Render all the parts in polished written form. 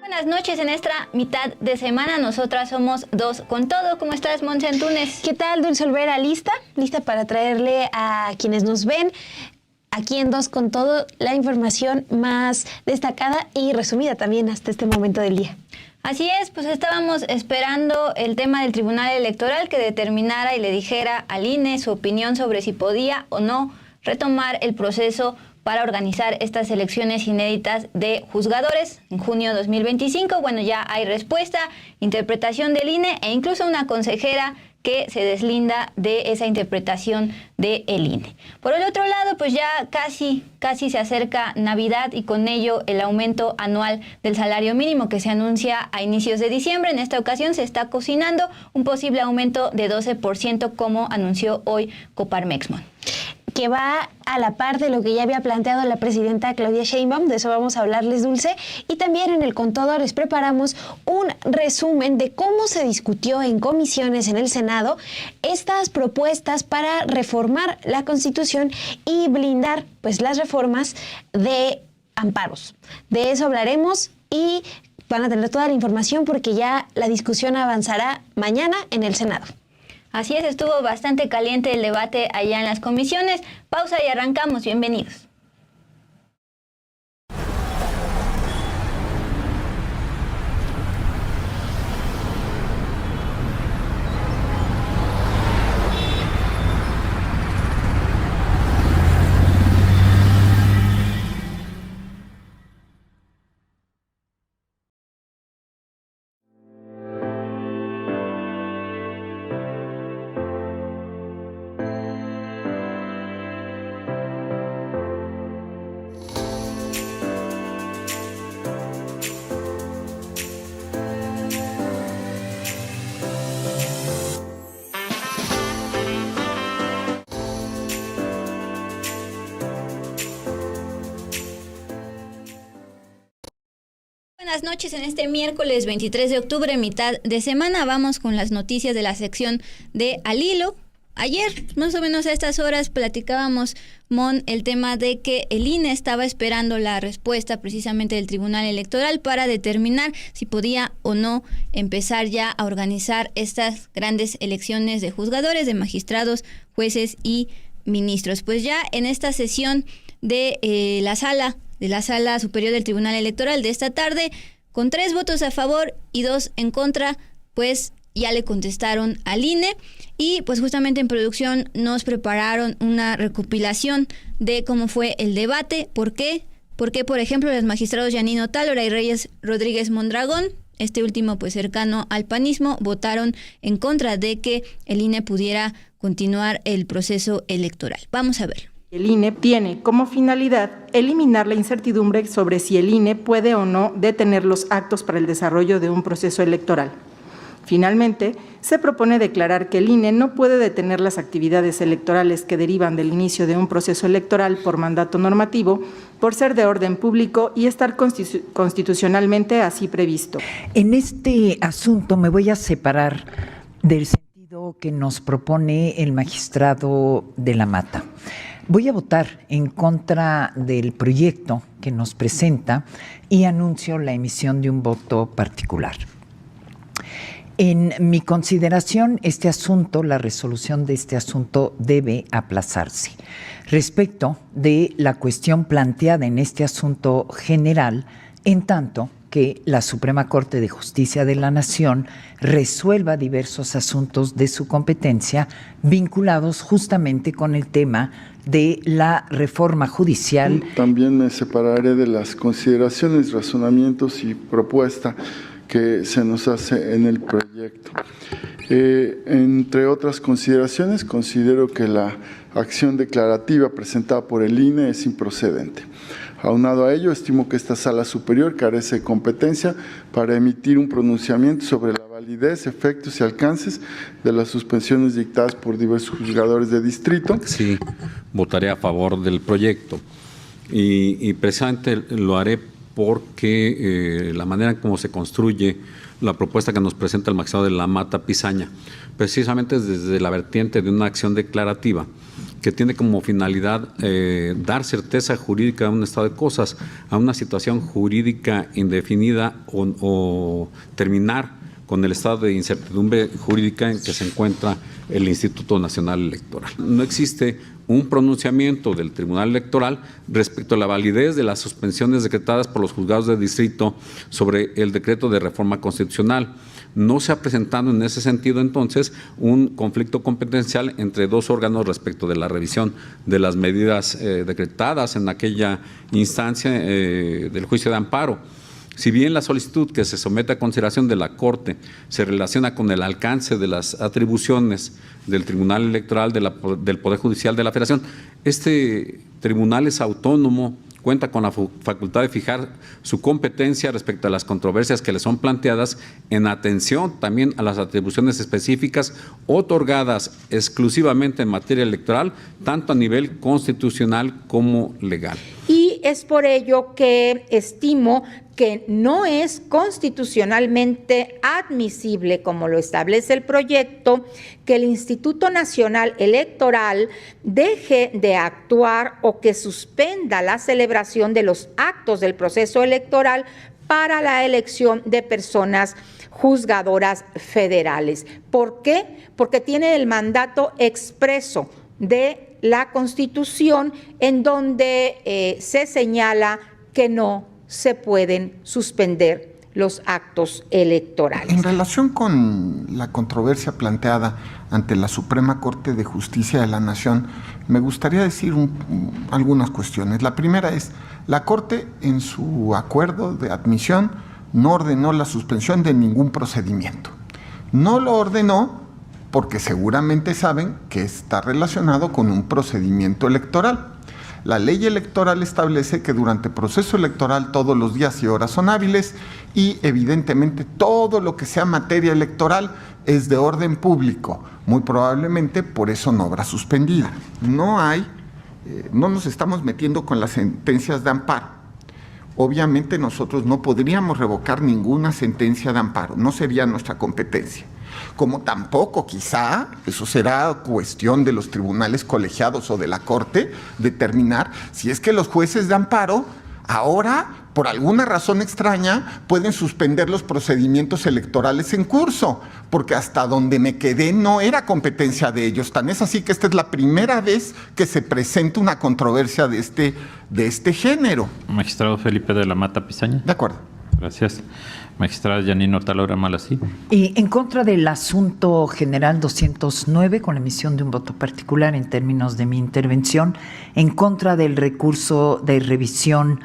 Buenas noches, en esta mitad de semana nosotras somos Dos con Todo. ¿Cómo estás, Montse Antunes? ¿Qué tal, Dulce Olvera? ¿Lista para traerle a quienes nos ven aquí en Dos con Todo la información más destacada y resumida también hasta este momento del día? Así es, pues estábamos esperando el tema del Tribunal Electoral que determinara y le dijera al INE su opinión sobre si podía o no retomar el proceso para organizar estas elecciones inéditas de juzgadores en junio de 2025. Bueno, ya hay respuesta, interpretación del INE e incluso una consejera que se deslinda de esa interpretación del INE. Por el otro lado, pues ya casi se acerca Navidad y con ello el aumento anual del salario mínimo que se anuncia a inicios de diciembre. En esta ocasión se está cocinando un posible aumento de 12% como anunció hoy Coparmex, que va a la par de lo que ya había planteado la presidenta Claudia Sheinbaum. De eso vamos a hablarles, Dulce. Y también en el Con Todo les preparamos un resumen de cómo se discutió en comisiones en el Senado estas propuestas para reformar la Constitución y blindar pues las reformas de amparos. De eso hablaremos y van a tener toda la información porque ya la discusión avanzará mañana en el Senado. Así es, estuvo bastante caliente el debate allá en las comisiones. Pausa y arrancamos. Bienvenidos. Buenas noches, en este miércoles 23 de octubre, mitad de semana, vamos con las noticias de la sección de Al Hilo. Ayer, más o menos a estas horas, platicábamos, el tema de que el INE estaba esperando la respuesta precisamente del Tribunal Electoral para determinar si podía o no empezar ya a organizar estas grandes elecciones de juzgadores, de magistrados, jueces y ministros. Pues ya en esta sesión de la Sala Superior del Tribunal Electoral de esta tarde, con 3 votos a favor y 2 en contra, pues ya le contestaron al INE y pues justamente en producción nos prepararon una recopilación de cómo fue el debate. ¿Por qué? Porque, por ejemplo, los magistrados Yanino Tálora y Reyes Rodríguez Mondragón, este último pues cercano al panismo, votaron en contra de que el INE pudiera continuar el proceso electoral. Vamos a ver. El INE tiene como finalidad eliminar la incertidumbre sobre si el INE puede o no detener los actos para el desarrollo de un proceso electoral. Finalmente, se propone declarar que el INE no puede detener las actividades electorales que derivan del inicio de un proceso electoral por mandato normativo, por ser de orden público y estar constitucionalmente así previsto. En este asunto me voy a separar del sentido que nos propone el magistrado de la Mata. Voy a votar en contra del proyecto que nos presenta y anuncio la emisión de un voto particular. En mi consideración, este asunto, la resolución de este asunto debe aplazarse. Respecto de la cuestión planteada en este asunto general, en tanto que la Suprema Corte de Justicia de la Nación resuelva diversos asuntos de su competencia vinculados justamente con el tema de la reforma judicial. También me separaré de las consideraciones, razonamientos y propuesta que se nos hace en el proyecto. Entre otras consideraciones, considero que la acción declarativa presentada por el INE es improcedente. Aunado a ello, estimo que esta Sala Superior carece de competencia para emitir un pronunciamiento sobre la validez, efectos y alcances de las suspensiones dictadas por diversos juzgadores de distrito. Sí, votaré a favor del proyecto y precisamente lo haré porque la manera en cómo se construye la propuesta que nos presenta el magistrado de la Mata Pizaña, precisamente desde la vertiente de una acción declarativa que tiene como finalidad dar certeza jurídica a un estado de cosas, a una situación jurídica indefinida o terminar con el estado de incertidumbre jurídica en que se encuentra el Instituto Nacional Electoral. No existe un pronunciamiento del Tribunal Electoral respecto a la validez de las suspensiones decretadas por los juzgados de distrito sobre el decreto de reforma constitucional. No se ha presentado en ese sentido, entonces, un conflicto competencial entre dos órganos respecto de la revisión de las medidas decretadas en aquella instancia del juicio de amparo. Si bien la solicitud que se somete a consideración de la Corte se relaciona con el alcance de las atribuciones del Tribunal Electoral del Poder Judicial de la Federación, este tribunal es autónomo, cuenta con la facultad de fijar su competencia respecto a las controversias que le son planteadas en atención también a las atribuciones específicas otorgadas exclusivamente en materia electoral, tanto a nivel constitucional como legal. Y es por ello que estimo que no es constitucionalmente admisible, como lo establece el proyecto, que el Instituto Nacional Electoral deje de actuar o que suspenda la celebración de los actos del proceso electoral para la elección de personas juzgadoras federales. ¿Por qué? Porque tiene el mandato expreso de la Constitución en donde se señala que no se pueden suspender los actos electorales. En relación con la controversia planteada ante la Suprema Corte de Justicia de la Nación, me gustaría decir algunas cuestiones. La primera es, la Corte en su acuerdo de admisión no ordenó la suspensión de ningún procedimiento. No lo ordenó porque seguramente saben que está relacionado con un procedimiento electoral. La ley electoral establece que durante el proceso electoral todos los días y horas son hábiles y evidentemente todo lo que sea materia electoral es de orden público. Muy probablemente por eso no habrá suspendida. No nos estamos metiendo con las sentencias de amparo. Obviamente nosotros no podríamos revocar ninguna sentencia de amparo, no sería nuestra competencia. Como tampoco quizá, eso será cuestión de los tribunales colegiados o de la Corte, determinar si es que los jueces de amparo ahora, por alguna razón extraña, pueden suspender los procedimientos electorales en curso, porque hasta donde me quedé no era competencia de ellos. Tan es así que esta es la primera vez que se presenta una controversia de este género. Magistrado Felipe de la Mata Pizaña. De acuerdo. Gracias. Magistrada Janine Hortalora Malasí. Y en contra del asunto general 209, con la emisión de un voto particular en términos de mi intervención, en contra del recurso de revisión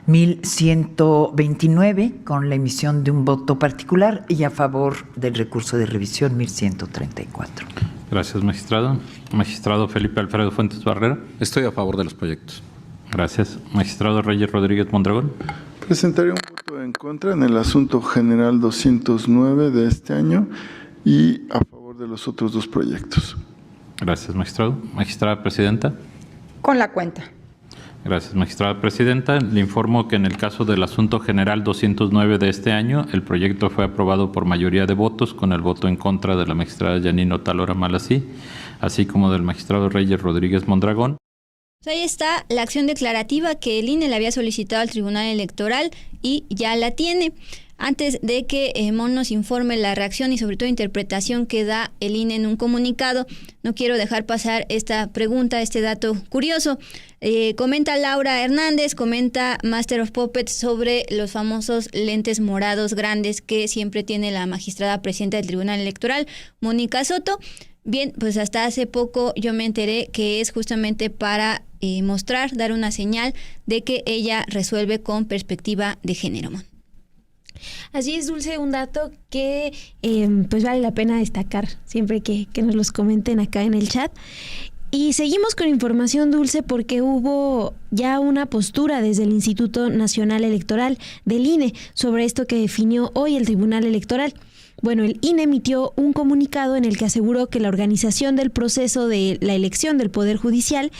1129, con la emisión de un voto particular, y a favor del recurso de revisión 1134. Gracias, magistrado. Magistrado Felipe Alfredo Fuentes Barrera. Estoy a favor de los proyectos. Gracias. Magistrado Reyes Rodríguez Mondragón. Presentaré un voto en contra en el asunto general 209 de este año y a favor de los otros dos proyectos. Gracias, magistrado. Magistrada Presidenta. Con la cuenta. Gracias, magistrada Presidenta. Le informo que en el caso del asunto general 209 de este año, el proyecto fue aprobado por mayoría de votos, con el voto en contra de la magistrada Janine Hortalora Malasí, así como del magistrado Reyes Rodríguez Mondragón. Ahí está la acción declarativa que el INE le había solicitado al Tribunal Electoral y ya la tiene. Antes de que Mon nos informe la reacción y sobre todo interpretación que da el INE en un comunicado, no quiero dejar pasar esta pregunta, este dato curioso. Comenta Laura Hernández, comenta Master of Puppets sobre los famosos lentes morados grandes que siempre tiene la magistrada presidenta del Tribunal Electoral, Mónica Soto. Bien, pues hasta hace poco yo me enteré que es justamente para dar una señal de que ella resuelve con perspectiva de género. Así es, Dulce, un dato que pues vale la pena destacar siempre que nos los comenten acá en el chat. Y seguimos con información, Dulce, porque hubo ya una postura desde el Instituto Nacional Electoral del INE sobre esto que definió hoy el Tribunal Electoral. Bueno, el INE emitió un comunicado en el que aseguró que la organización del proceso de la elección del Poder Judicial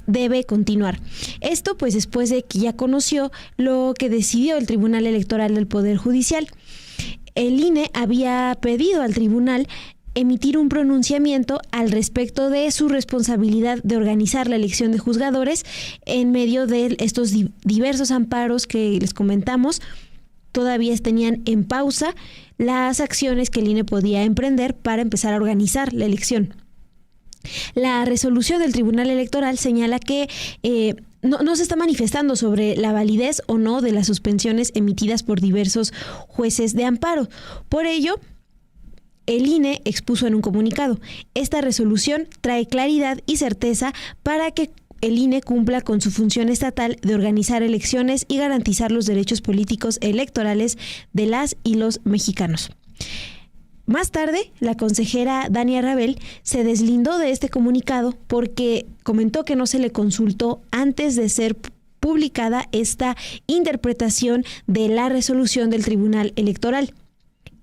debe continuar. Esto pues después de que ya conoció lo que decidió el Tribunal Electoral del Poder Judicial. El INE había pedido al tribunal emitir un pronunciamiento al respecto de su responsabilidad de organizar la elección de juzgadores en medio de estos diversos amparos que les comentamos. Todavía tenían en pausa las acciones que el INE podía emprender para empezar a organizar la elección. La resolución del Tribunal Electoral señala que no se está manifestando sobre la validez o no de las suspensiones emitidas por diversos jueces de amparo. Por ello, el INE expuso en un comunicado: esta resolución trae claridad y certeza para que el INE cumpla con su función estatal de organizar elecciones y garantizar los derechos políticos electorales de las y los mexicanos. Más tarde, la consejera Dania Rabel se deslindó de este comunicado porque comentó que no se le consultó antes de ser publicada esta interpretación de la resolución del Tribunal Electoral.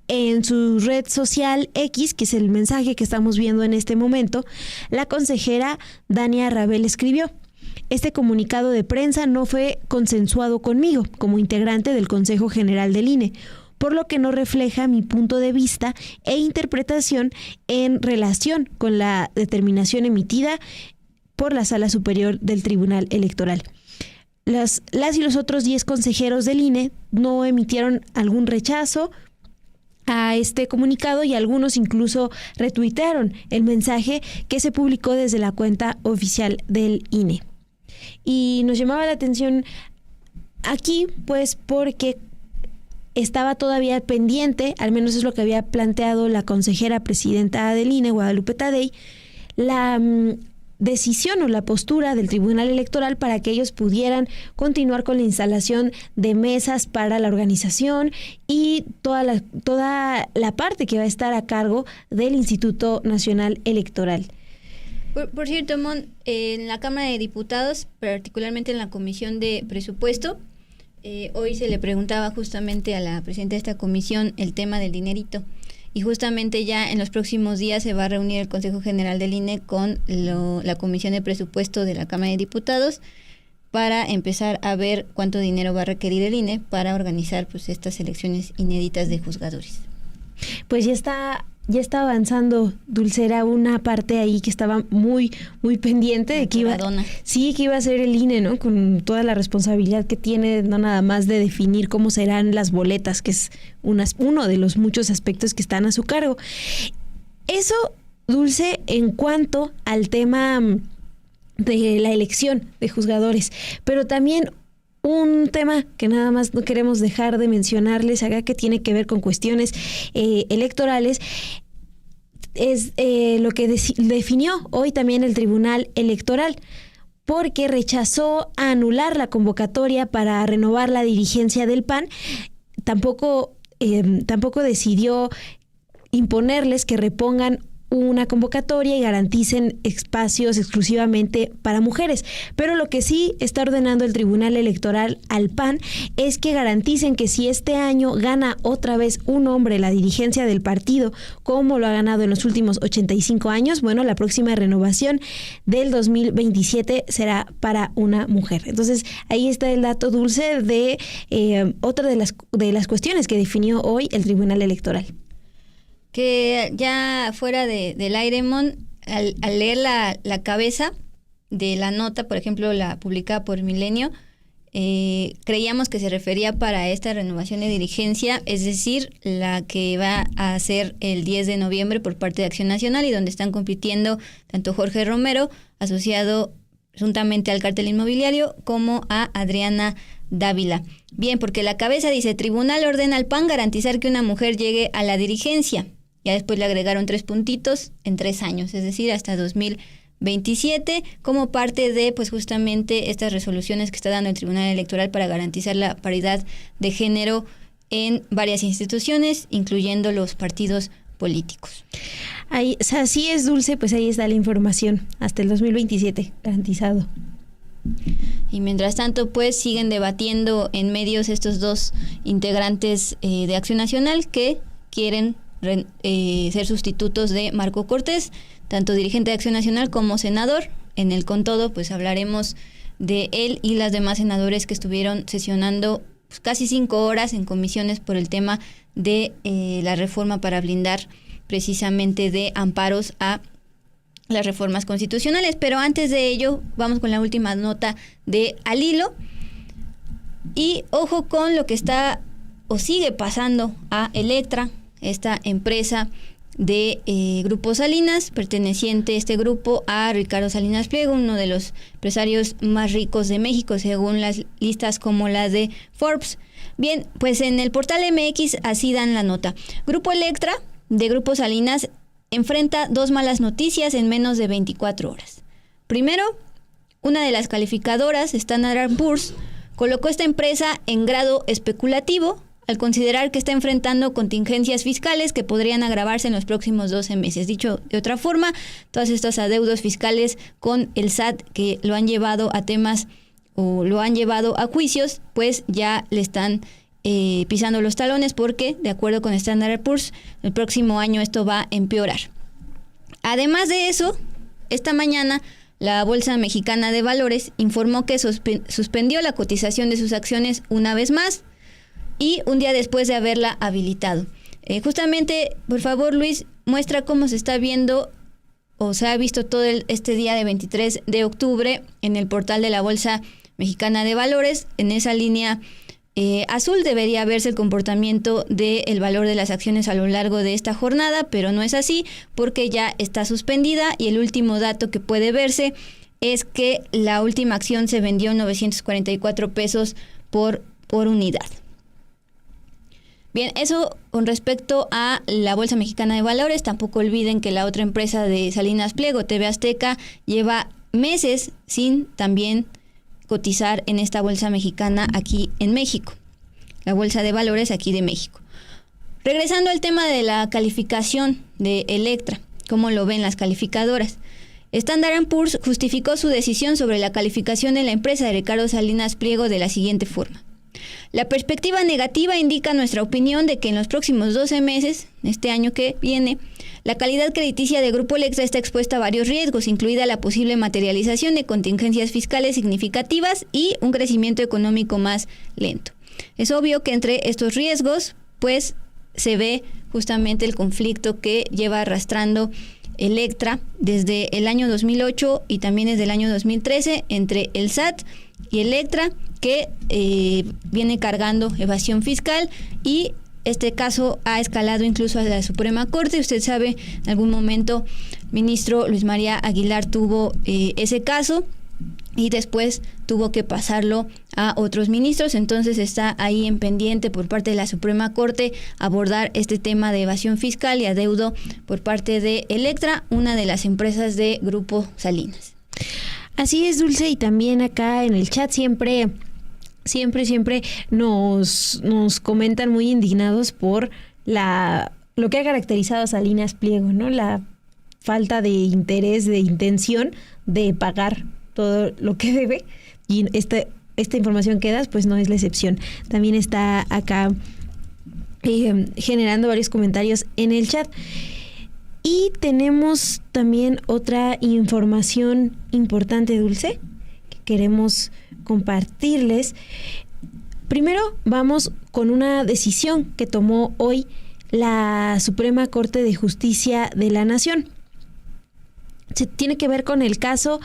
En su red social X, que es el mensaje que estamos viendo en este momento, la consejera Dania Rabel escribió: este comunicado de prensa no fue consensuado conmigo como integrante del Consejo General del INE, por lo que no refleja mi punto de vista e interpretación en relación con la determinación emitida por la Sala Superior del Tribunal Electoral. Las y los otros 10 consejeros del INE no emitieron algún rechazo a este comunicado y algunos incluso retuitearon el mensaje que se publicó desde la cuenta oficial del INE. Y nos llamaba la atención aquí, pues, porque estaba todavía pendiente, al menos es lo que había planteado la consejera presidenta del INE, Guadalupe Tadei, la decisión o la postura del Tribunal Electoral para que ellos pudieran continuar con la instalación de mesas para la organización y toda la parte que va a estar a cargo del Instituto Nacional Electoral. Por cierto, Mon, en la Cámara de Diputados, particularmente en la Comisión de Presupuesto, hoy se le preguntaba justamente a la presidenta de esta comisión el tema del dinerito. Y justamente ya en los próximos días se va a reunir el Consejo General del INE con la Comisión de Presupuesto de la Cámara de Diputados para empezar a ver cuánto dinero va a requerir el INE para organizar pues estas elecciones inéditas de juzgadores. Pues ya está avanzando, Dulce. Era una parte ahí que estaba muy pendiente de que iba a ser el INE, ¿no? Con toda la responsabilidad que tiene, no nada más de definir cómo serán las boletas, que es uno de los muchos aspectos que están a su cargo. Eso, Dulce, en cuanto al tema de la elección de juzgadores, pero también un tema que nada más no queremos dejar de mencionarles acá, que tiene que ver con cuestiones electorales, es lo que definió hoy también el Tribunal Electoral, porque rechazó anular la convocatoria para renovar la dirigencia del PAN. Tampoco decidió imponerles que repongan una convocatoria y garanticen espacios exclusivamente para mujeres. Pero lo que sí está ordenando el Tribunal Electoral al PAN es que garanticen que si este año gana otra vez un hombre la dirigencia del partido, como lo ha ganado en los últimos 85 años, bueno, la próxima renovación del 2027 será para una mujer. Entonces, ahí está el dato, Dulce, de otra de las cuestiones que definió hoy el Tribunal Electoral. Que ya fuera del aire, Mon, al leer la cabeza de la nota, por ejemplo, la publicada por Milenio, creíamos que se refería para esta renovación de dirigencia, es decir, la que va a ser el 10 de noviembre por parte de Acción Nacional y donde están compitiendo tanto Jorge Romero, asociado presuntamente al cártel inmobiliario, como a Adriana Dávila. Bien, porque la cabeza dice: Tribunal ordena al PAN garantizar que una mujer llegue a la dirigencia. Ya después le agregaron 3 puntitos en 3 años, es decir, hasta 2027, como parte de pues justamente estas resoluciones que está dando el Tribunal Electoral para garantizar la paridad de género en varias instituciones, incluyendo los partidos políticos. Ahí, o sea, así es, Dulce, pues ahí está la información, hasta el 2027, garantizado. Y mientras tanto, pues siguen debatiendo en medios estos 2 integrantes de Acción Nacional que quieren ser sustitutos de Marco Cortés, tanto dirigente de Acción Nacional como senador. En el Con Todo, pues hablaremos de él y las demás senadores que estuvieron sesionando pues, casi 5 horas en comisiones por el tema de la reforma para blindar precisamente de amparos a las reformas constitucionales. Pero antes de ello, vamos con la última nota de Al Hilo. Y ojo con lo que está o sigue pasando a Electra, esta empresa de Grupo Salinas, perteneciente este grupo a Ricardo Salinas Pliego, uno de los empresarios más ricos de México, según las listas como las de Forbes. Bien, pues en el portal MX así dan la nota. Grupo Electra de Grupo Salinas enfrenta 2 malas noticias en menos de 24 horas. Primero, una de las calificadoras, Standard & Poor's, colocó esta empresa en grado especulativo al considerar que está enfrentando contingencias fiscales que podrían agravarse en los próximos 12 meses. Dicho de otra forma, todos estos adeudos fiscales con el SAT que lo han llevado a temas o lo han llevado a juicios, pues ya le están pisando los talones porque, de acuerdo con Standard & Poor's, el próximo año esto va a empeorar. Además de eso, esta mañana la Bolsa Mexicana de Valores informó que suspendió la cotización de sus acciones una vez más y un día después de haberla habilitado. Justamente, por favor, Luis, muestra cómo se está viendo o se ha visto todo este día de 23 de octubre en el portal de la Bolsa Mexicana de Valores. En esa línea azul debería verse el comportamiento del valor de las acciones a lo largo de esta jornada, pero no es así porque ya está suspendida y el último dato que puede verse es que la última acción se vendió en 944 pesos por unidad. Bien, eso con respecto a la Bolsa Mexicana de Valores. Tampoco olviden que la otra empresa de Salinas Pliego, TV Azteca, lleva meses sin también cotizar en esta Bolsa Mexicana aquí en México, la Bolsa de Valores aquí de México. Regresando al tema de la calificación de Electra, ¿cómo lo ven las calificadoras? Standard & Poor's justificó su decisión sobre la calificación de la empresa de Ricardo Salinas Pliego de la siguiente forma. La perspectiva negativa indica nuestra opinión de que en los próximos 12 meses, este año que viene, la calidad crediticia de Grupo Electra está expuesta a varios riesgos, incluida la posible materialización de contingencias fiscales significativas y un crecimiento económico más lento. Es obvio que entre estos riesgos, pues, se ve justamente el conflicto que lleva arrastrando Electra desde el año 2008 y también desde el año 2013 entre el SAT y Electra, que viene cargando evasión fiscal, y este caso ha escalado incluso a la Suprema Corte. Usted sabe, en algún momento ministro Luis María Aguilar tuvo ese caso y después tuvo que pasarlo a otros ministros. Entonces está ahí en pendiente por parte de la Suprema Corte abordar este tema de evasión fiscal y adeudo por parte de Electra, una de las empresas de Grupo Salinas. Así es, Dulce, y también acá en el chat siempre nos comentan muy indignados por lo que ha caracterizado a Salinas Pliego, ¿no? La falta de interés, de intención de pagar todo lo que debe, y esta información que das pues no es la excepción. También está acá generando varios comentarios en el chat. Y tenemos también otra información importante, Dulce, que queremos compartirles. Primero vamos con una decisión que tomó hoy la Suprema Corte de Justicia de la Nación. Se tiene que ver con el caso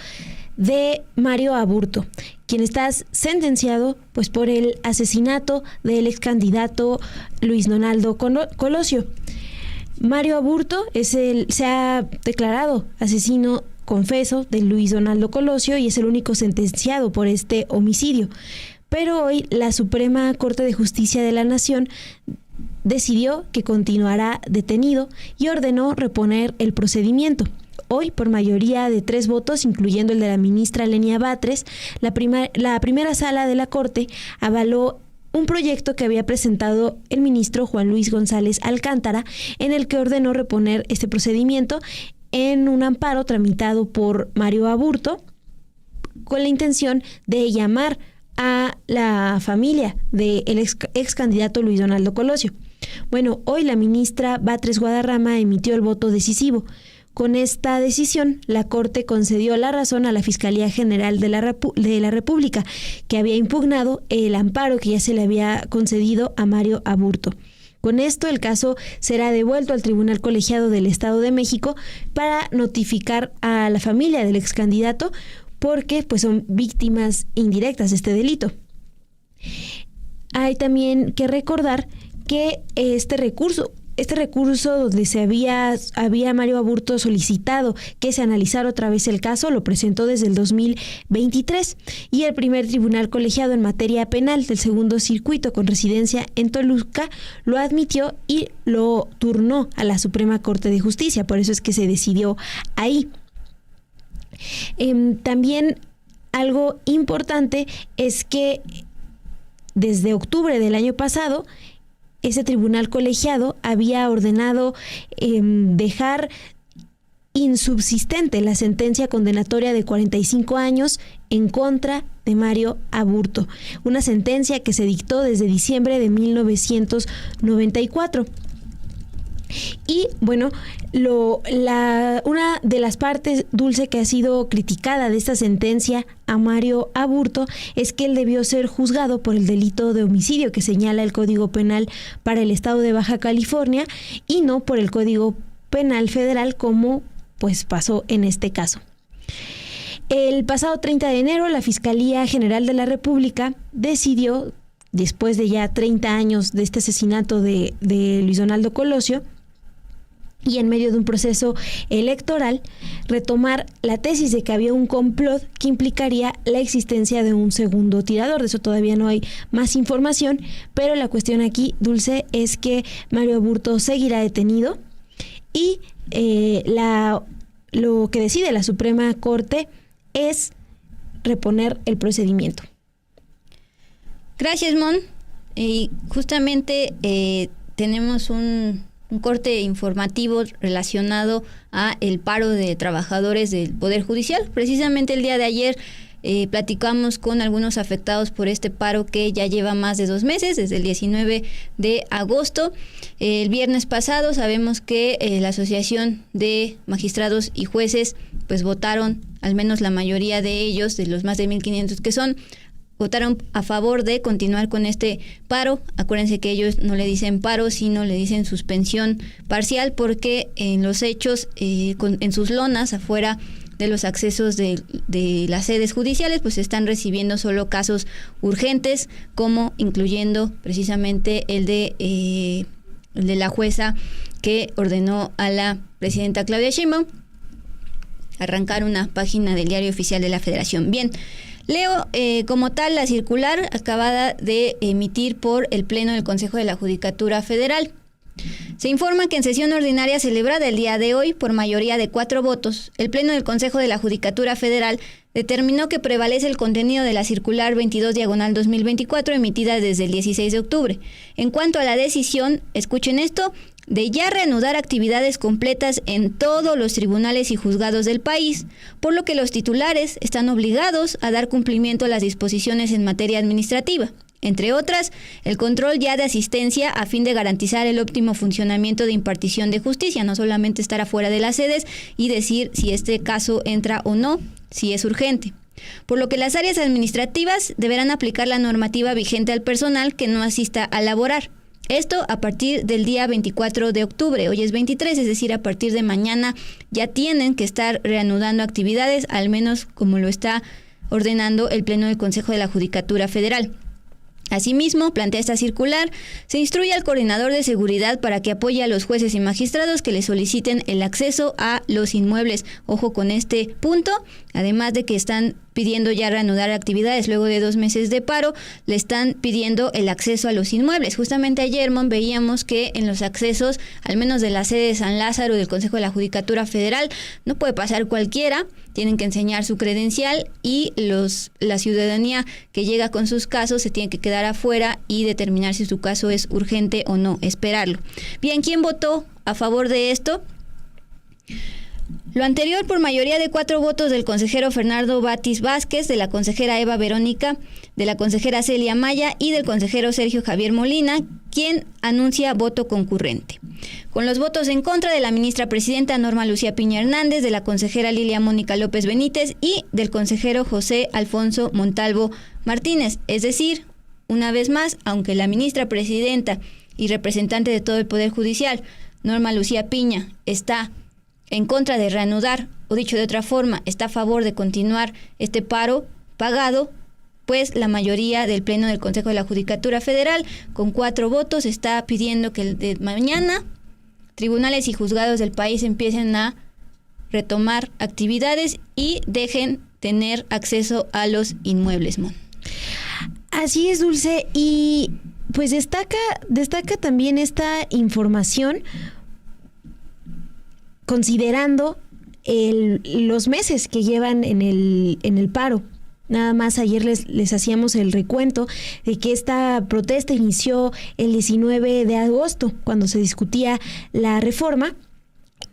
de Mario Aburto, quien está sentenciado pues por el asesinato del ex candidato Luis Donaldo Colosio. Mario Aburto se ha declarado asesino confeso de Luis Donaldo Colosio y es el único sentenciado por este homicidio. Pero hoy la Suprema Corte de Justicia de la Nación decidió que continuará detenido y ordenó reponer el procedimiento. Hoy, por mayoría de 3 votos, incluyendo el de la ministra Lenia Batres, la primera sala de la Corte avaló un proyecto que había presentado el ministro Juan Luis González Alcántara, en el que ordenó reponer este procedimiento en un amparo tramitado por Mario Aburto, con la intención de llamar a la familia del ex candidato Luis Donaldo Colosio. Bueno, hoy la ministra Batres Guadarrama emitió el voto decisivo. Con esta decisión, la Corte concedió la razón a la Fiscalía General de la República, que había impugnado el amparo que ya se le había concedido a Mario Aburto. Con esto, el caso será devuelto al Tribunal Colegiado del Estado de México para notificar a la familia del ex candidato porque pues son víctimas indirectas de este delito. Hay también que recordar que este recurso donde se había Mario Aburto solicitado que se analizara otra vez el caso, lo presentó desde el 2023 y el primer tribunal colegiado en materia penal del segundo circuito con residencia en Toluca lo admitió y lo turnó a la Suprema Corte de Justicia, por eso es que se decidió ahí. También algo importante es que desde octubre del año pasado, ese tribunal colegiado había ordenado dejar insubsistente la sentencia condenatoria de 45 años en contra de Mario Aburto, una sentencia que se dictó desde diciembre de 1994. Y bueno, una de las partes, Dulce, que ha sido criticada de esta sentencia a Mario Aburto es que él debió ser juzgado por el delito de homicidio que señala el Código Penal para el estado de Baja California y no por el Código Penal federal como pues pasó en este caso. El pasado 30 de enero la Fiscalía General de la República decidió, después de ya 30 años de este asesinato de Luis Donaldo Colosio, y en medio de un proceso electoral, retomar la tesis de que había un complot que implicaría la existencia de un segundo tirador. De eso todavía no hay más información, pero la cuestión aquí, Dulce, es que Mario Aburto seguirá detenido y lo que decide la Suprema Corte es reponer el procedimiento. Gracias, Mon. Y justamente tenemos un corte informativo relacionado a el paro de trabajadores del Poder Judicial. Precisamente el día de ayer platicamos con algunos afectados por este paro que ya lleva más de 2 meses, desde el 19 de agosto. El viernes pasado sabemos que la Asociación de Magistrados y Jueces pues votaron, al menos la mayoría de ellos, de los más de 1,500 que son, votaron a favor de continuar con este paro. Acuérdense que ellos no le dicen paro, sino le dicen suspensión parcial, porque en los hechos, en sus lonas afuera de los accesos de las sedes judiciales, pues están recibiendo solo casos urgentes, como incluyendo precisamente el de la jueza que ordenó a la presidenta Claudia Sheinbaum arrancar una página del Diario Oficial de la Federación. Bien, leo como tal la circular acabada de emitir por el Pleno del Consejo de la Judicatura Federal. Se informa que en sesión ordinaria celebrada el día de hoy por mayoría de 4 votos, el Pleno del Consejo de la Judicatura Federal determinó que prevalece el contenido de la circular 22/2024 emitida desde el 16 de octubre. En cuanto a la decisión, escuchen esto, de ya reanudar actividades completas en todos los tribunales y juzgados del país, por lo que los titulares están obligados a dar cumplimiento a las disposiciones en materia administrativa. Entre otras, el control ya de asistencia a fin de garantizar el óptimo funcionamiento de impartición de justicia, no solamente estar afuera de las sedes y decir si este caso entra o no, si es urgente. Por lo que las áreas administrativas deberán aplicar la normativa vigente al personal que no asista a laborar. Esto a partir del día 24 de octubre, hoy es 23, es decir, a partir de mañana ya tienen que estar reanudando actividades, al menos como lo está ordenando el Pleno del Consejo de la Judicatura Federal. Asimismo, plantea esta circular, se instruye al coordinador de seguridad para que apoye a los jueces y magistrados que le soliciten el acceso a los inmuebles. Ojo con este punto, además de que están pidiendo ya reanudar actividades luego de 2 meses de paro, le están pidiendo el acceso a los inmuebles. Justamente ayer, veíamos que en los accesos, al menos de la sede de San Lázaro del Consejo de la Judicatura Federal, no puede pasar cualquiera, tienen que enseñar su credencial y la ciudadanía que llega con sus casos se tiene que quedar afuera y determinar si su caso es urgente o no, esperarlo. Bien, ¿quién votó a favor de esto? Lo anterior por mayoría de 4 votos del consejero Fernando Batis Vázquez, de la consejera Eva Verónica, de la consejera Celia Maya y del consejero Sergio Javier Molina, quien anuncia voto concurrente. Con los votos en contra de la ministra presidenta Norma Lucía Piña Hernández, de la consejera Lilia Mónica López Benítez y del consejero José Alfonso Montalvo Martínez. Es decir, una vez más, aunque la ministra presidenta y representante de todo el Poder Judicial, Norma Lucía Piña, está en contra de reanudar, o dicho de otra forma, está a favor de continuar este paro pagado, pues la mayoría del Pleno del Consejo de la Judicatura Federal, con 4 votos, está pidiendo que de mañana tribunales y juzgados del país empiecen a retomar actividades y dejen tener acceso a los inmuebles, Mon. Así es, Dulce, y pues destaca también esta información considerando los meses que llevan en el paro. Nada más ayer les hacíamos el recuento de que esta protesta inició el 19 de agosto, cuando se discutía la reforma,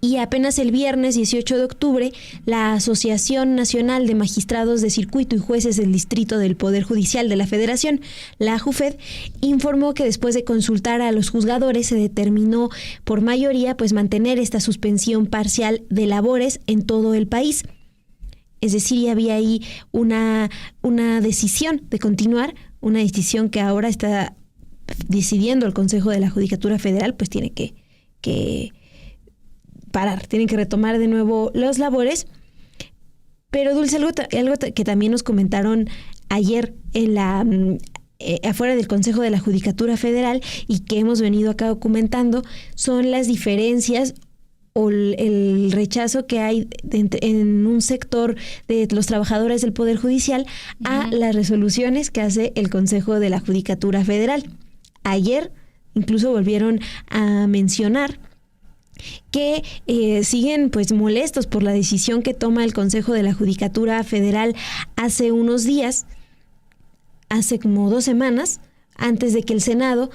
y apenas el viernes 18 de octubre, la Asociación Nacional de Magistrados de Circuito y Jueces del Distrito del Poder Judicial de la Federación, la JUFED, informó que después de consultar a los juzgadores se determinó por mayoría pues mantener esta suspensión parcial de labores en todo el país. Es decir, ya había ahí una decisión de continuar, una decisión que ahora está decidiendo el Consejo de la Judicatura Federal, pues tiene que parar, tienen que retomar de nuevo las labores. Pero Dulce, algo que también nos comentaron ayer en afuera del Consejo de la Judicatura Federal y que hemos venido acá documentando son las diferencias o el rechazo que hay en un sector de los trabajadores del Poder Judicial a las resoluciones que hace el Consejo de la Judicatura Federal. Ayer incluso volvieron a mencionar que siguen pues molestos por la decisión que toma el Consejo de la Judicatura Federal hace unos días, hace como 2 semanas, antes de que el Senado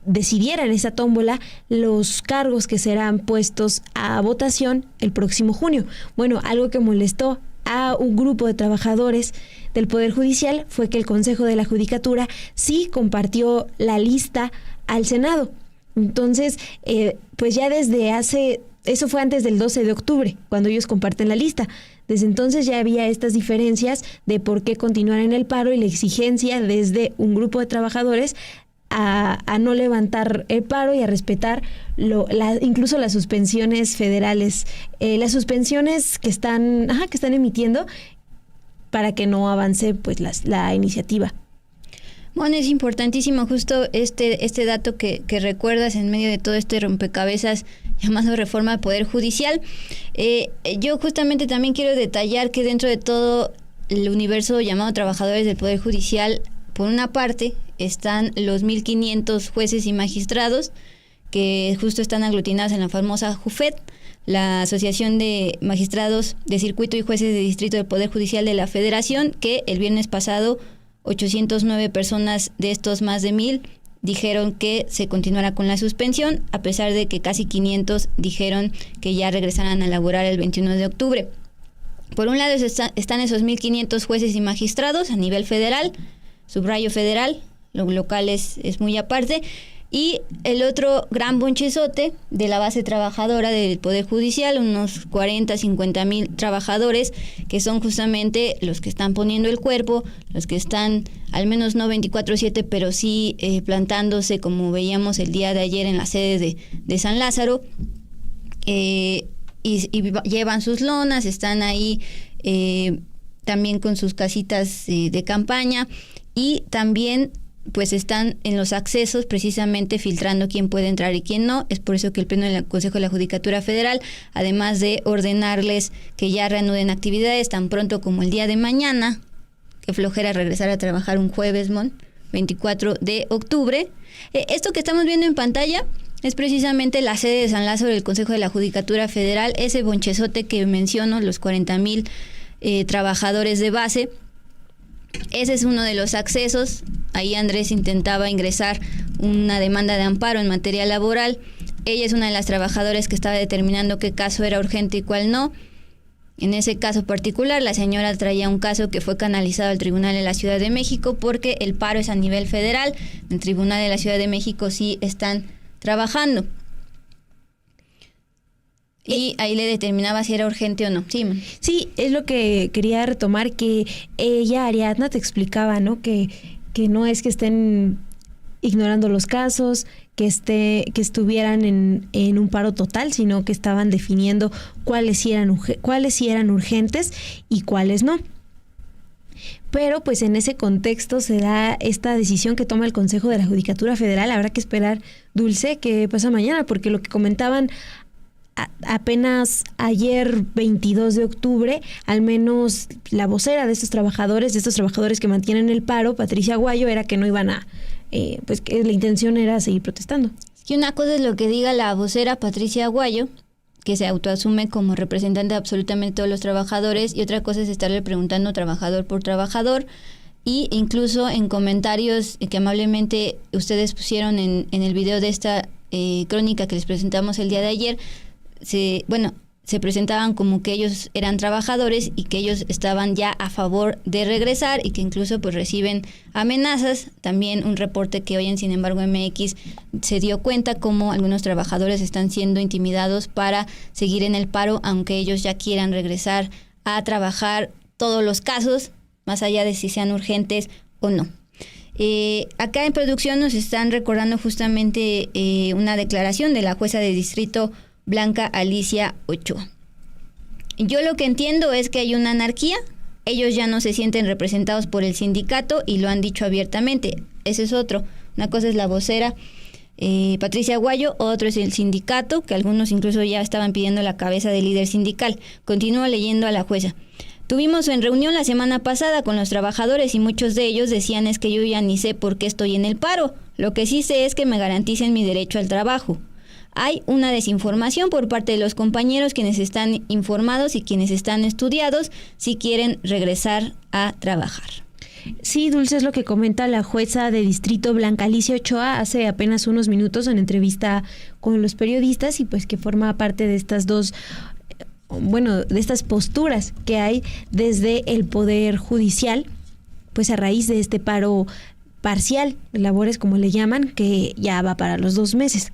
decidiera en esa tómbola los cargos que serán puestos a votación el próximo junio. Bueno, algo que molestó a un grupo de trabajadores del Poder Judicial fue que el Consejo de la Judicatura sí compartió la lista al Senado. Entonces, pues ya eso fue antes del 12 de octubre, cuando ellos comparten la lista. Desde entonces ya había estas diferencias de por qué continuar en el paro y la exigencia desde un grupo de trabajadores a no levantar el paro y a respetar incluso las suspensiones federales, las suspensiones que están emitiendo para que no avance pues la iniciativa. Bueno, es importantísimo justo este dato que recuerdas en medio de todo este rompecabezas llamado reforma al Poder Judicial. Yo justamente también quiero detallar que dentro de todo el universo llamado trabajadores del Poder Judicial, por una parte están los 1,500 jueces y magistrados que justo están aglutinados en la famosa JUFED, la Asociación de Magistrados de Circuito y Jueces de Distrito del Poder Judicial de la Federación, que el viernes pasado 809 personas de estos más de 1,000 dijeron que se continuara con la suspensión, a pesar de que casi 500 dijeron que ya regresaran a laborar el 21 de octubre. Por un lado están esos 1,500 jueces y magistrados a nivel federal, subrayo federal, lo local es muy aparte, y el otro gran bonchezote de la base trabajadora del Poder Judicial, unos 40, 50 mil trabajadores, que son justamente los que están poniendo el cuerpo, los que están, al menos no 24/7, pero sí plantándose, como veíamos el día de ayer en la sede de San Lázaro, y llevan sus lonas, están ahí también con sus casitas de campaña, y también pues están en los accesos precisamente filtrando quién puede entrar y quién no. Es por eso que el Pleno del Consejo de la Judicatura Federal, además de ordenarles que ya reanuden actividades tan pronto como el día de mañana, que flojera regresar a trabajar un jueves, 24 de octubre. Esto que estamos viendo en pantalla es precisamente la sede de San Lázaro del Consejo de la Judicatura Federal, ese bonchezote que menciono, los 40,000 trabajadores de base. Ese es uno de los accesos. Ahí Andrés intentaba ingresar una demanda de amparo en materia laboral. Ella es una de las trabajadoras que estaba determinando qué caso era urgente y cuál no. En ese caso particular, la señora traía un caso que fue canalizado al Tribunal de la Ciudad de México porque el paro es a nivel federal. En el Tribunal de la Ciudad de México sí están trabajando. Y ahí le determinaba si era urgente o no. Sí, es lo que quería retomar, que ella, Ariadna, te explicaba, ¿no? Que no es que estén ignorando los casos, que estuvieran en un paro total, sino que estaban definiendo cuáles sí eran urgentes y cuáles no. Pero pues en ese contexto se da esta decisión que toma el Consejo de la Judicatura Federal. Habrá que esperar, Dulce, qué pasa mañana, porque lo que comentaban apenas ayer 22 de octubre, al menos la vocera de estos trabajadores que mantienen el paro, Patricia Aguayo, era que no iban a, pues que la intención era seguir protestando. Y una cosa es lo que diga la vocera Patricia Aguayo, que se autoasume como representante de absolutamente todos los trabajadores, y otra cosa es estarle preguntando trabajador por trabajador, y incluso en comentarios que amablemente ustedes pusieron en el video de esta crónica que les presentamos el día de ayer, se presentaban como que ellos eran trabajadores y que ellos estaban ya a favor de regresar y que incluso pues reciben amenazas. También un reporte que hoy en Sin embargo MX se dio cuenta como algunos trabajadores están siendo intimidados para seguir en el paro, aunque ellos ya quieran regresar a trabajar todos los casos, más allá de si sean urgentes o no. Acá en producción nos están recordando justamente una declaración de la jueza de distrito Blanca Alicia Ochoa. Yo lo que entiendo es que hay una anarquía, ellos ya no se sienten representados por el sindicato y lo han dicho abiertamente. Ese es otro. Una cosa es la vocera Patricia Aguayo, otro es el sindicato, que algunos incluso ya estaban pidiendo la cabeza del líder sindical. Continúo leyendo a la jueza. Tuvimos en reunión la semana pasada con los trabajadores y muchos de ellos decían es que yo ya ni sé por qué estoy en el paro. Lo que sí sé es que me garanticen mi derecho al trabajo. Hay una desinformación por parte de los compañeros quienes están informados y quienes están estudiados si quieren regresar a trabajar. Sí, Dulce, es lo que comenta la jueza de distrito Blanca Alicia Ochoa hace apenas unos minutos en entrevista con los periodistas, y pues que forma parte de estas de estas posturas que hay desde el Poder Judicial, pues a raíz de este paro parcial de labores, como le llaman, que ya va para los 2 meses.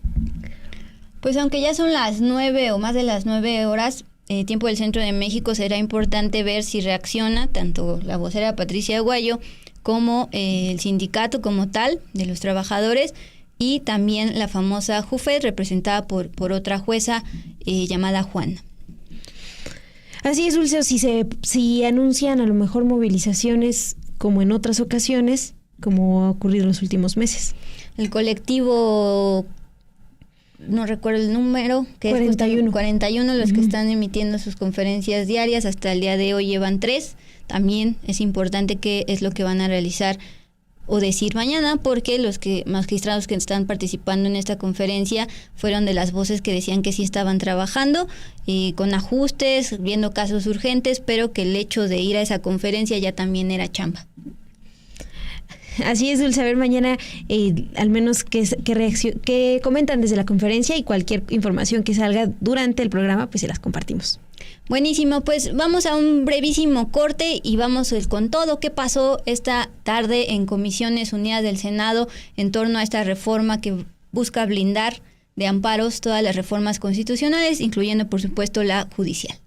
Pues aunque ya son las 9 o más de las 9 horas, tiempo del Centro de México, será importante ver si reacciona tanto la vocera Patricia Aguayo como el sindicato como tal de los trabajadores, y también la famosa JUFED representada por otra jueza llamada Juana. Así es, Dulce, si anuncian a lo mejor movilizaciones como en otras ocasiones, como ha ocurrido en los últimos meses. El colectivo, no recuerdo el número, que 41. Es 41 los que están emitiendo sus conferencias diarias, hasta el día de hoy llevan 3. También es importante qué es lo que van a realizar o decir mañana, porque los magistrados que están participando en esta conferencia fueron de las voces que decían que sí estaban trabajando con ajustes, viendo casos urgentes, pero que el hecho de ir a esa conferencia ya también era chamba. Así es, Dulce. A ver mañana al menos qué comentan desde la conferencia, y cualquier información que salga durante el programa pues se las compartimos. Buenísimo, pues vamos a un brevísimo corte y vamos con todo. ¿Qué pasó esta tarde en Comisiones Unidas del Senado en torno a esta reforma que busca blindar de amparos todas las reformas constitucionales, incluyendo por supuesto la judicial?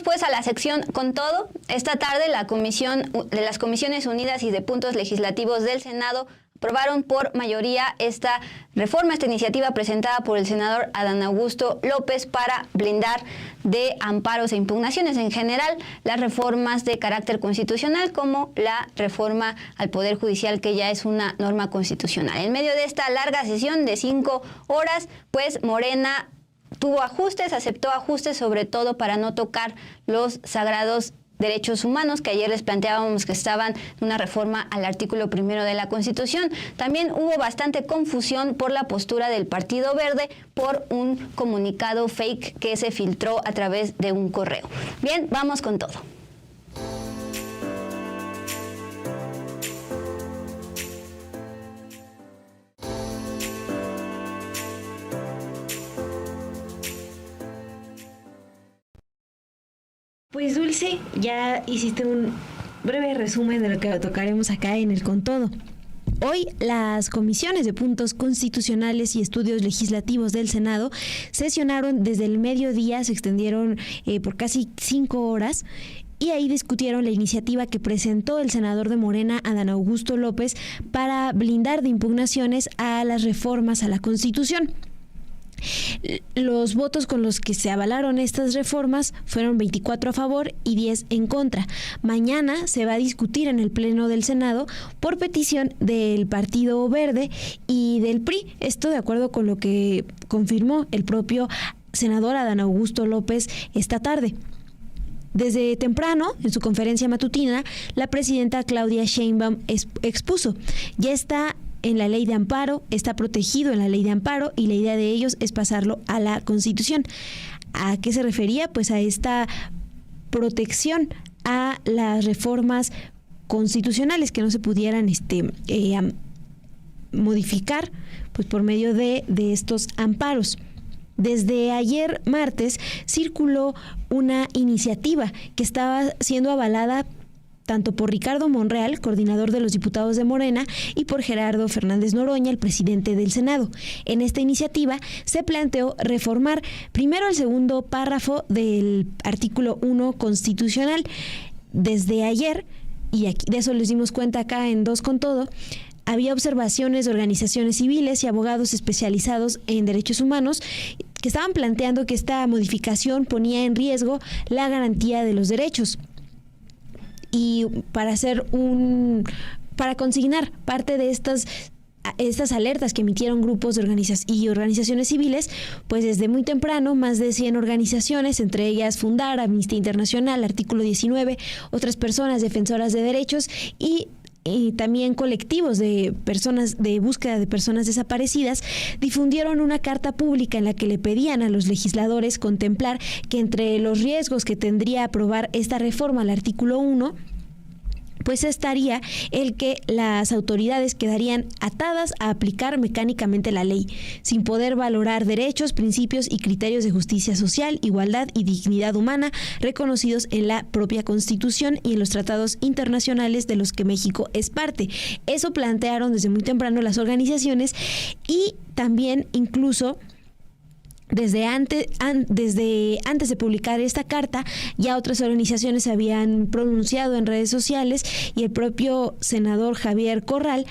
Pues a la sección Con Todo. Esta tarde la Comisión de las Comisiones Unidas y de Puntos Legislativos del Senado aprobaron por mayoría esta reforma, esta iniciativa presentada por el senador Adán Augusto López para blindar de amparos e impugnaciones en general las reformas de carácter constitucional, como la reforma al Poder Judicial, que ya es una norma constitucional. En medio de esta larga sesión de 5 horas, pues Morena tuvo ajustes, aceptó ajustes, sobre todo para no tocar los sagrados derechos humanos que ayer les planteábamos que estaban en una reforma al artículo 1 de la Constitución. También hubo bastante confusión por la postura del Partido Verde por un comunicado fake que se filtró a través de un correo. Bien, vamos con todo. Pues Dulce, ya hiciste un breve resumen de lo que tocaremos acá en el Con Todo. Hoy las comisiones de puntos constitucionales y estudios legislativos del Senado sesionaron desde el mediodía, se extendieron por casi 5 horas y ahí discutieron la iniciativa que presentó el senador de Morena, Adán Augusto López, para blindar de impugnaciones a las reformas a la Constitución. Los votos con los que se avalaron estas reformas fueron 24 a favor y 10 en contra. Mañana se va a discutir en el Pleno del Senado por petición del Partido Verde y del PRI. Esto de acuerdo con lo que confirmó el propio senador Adán Augusto López esta tarde. Desde temprano, en su conferencia matutina, la presidenta Claudia Sheinbaum expuso: ya está en la ley de amparo, está protegido en la ley de amparo y la idea de ellos es pasarlo a la Constitución. ¿A qué se refería? Pues a esta protección a las reformas constitucionales que no se pudieran modificar pues por medio de estos amparos. Desde ayer martes circuló una iniciativa que estaba siendo avalada tanto por Ricardo Monreal, coordinador de los diputados de Morena, y por Gerardo Fernández Noroña, el presidente del Senado. En esta iniciativa se planteó reformar primero el segundo párrafo del artículo 1 constitucional. Desde ayer, y aquí, de eso les dimos cuenta acá en Dos con Todo, había observaciones de organizaciones civiles y abogados especializados en derechos humanos que estaban planteando que esta modificación ponía en riesgo la garantía de los derechos. Y para consignar parte de estas alertas que emitieron grupos de organizaciones civiles, pues desde muy temprano más de 100 organizaciones, entre ellas Fundar, Amnistía Internacional, Artículo 19, otras personas defensoras de derechos y también colectivos de personas de búsqueda de personas desaparecidas, difundieron una carta pública en la que le pedían a los legisladores contemplar que entre los riesgos que tendría aprobar esta reforma al artículo 1, pues estaría el que las autoridades quedarían atadas a aplicar mecánicamente la ley, sin poder valorar derechos, principios y criterios de justicia social, igualdad y dignidad humana reconocidos en la propia Constitución y en los tratados internacionales de los que México es parte. Eso plantearon desde muy temprano las organizaciones y también incluso desde antes de publicar esta carta, ya otras organizaciones se habían pronunciado en redes sociales y el propio senador Javier Corral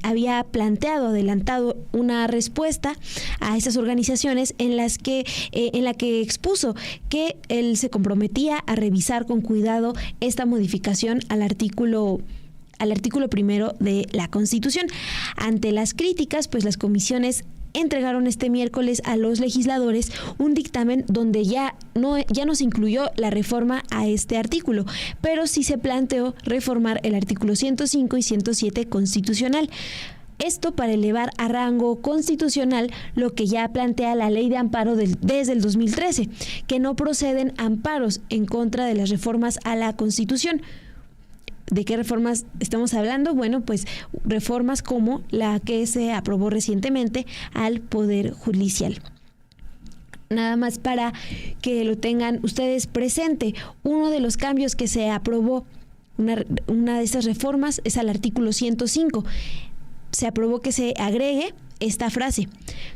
había adelantado una respuesta a esas organizaciones en la que expuso que él se comprometía a revisar con cuidado esta modificación al artículo 1 de la Constitución. Ante las críticas, pues las comisiones entregaron este miércoles a los legisladores un dictamen donde ya no se incluyó la reforma a este artículo, pero sí se planteó reformar el artículo 105 y 107 constitucional. Esto para elevar a rango constitucional lo que ya plantea la ley de amparo desde el 2013, que no proceden amparos en contra de las reformas a la Constitución. ¿De qué reformas estamos hablando? Bueno, pues reformas como la que se aprobó recientemente al Poder Judicial. Nada más para que lo tengan ustedes presente, uno de los cambios que se aprobó, una de esas reformas es al artículo 105. Se aprobó que se agregue esta frase: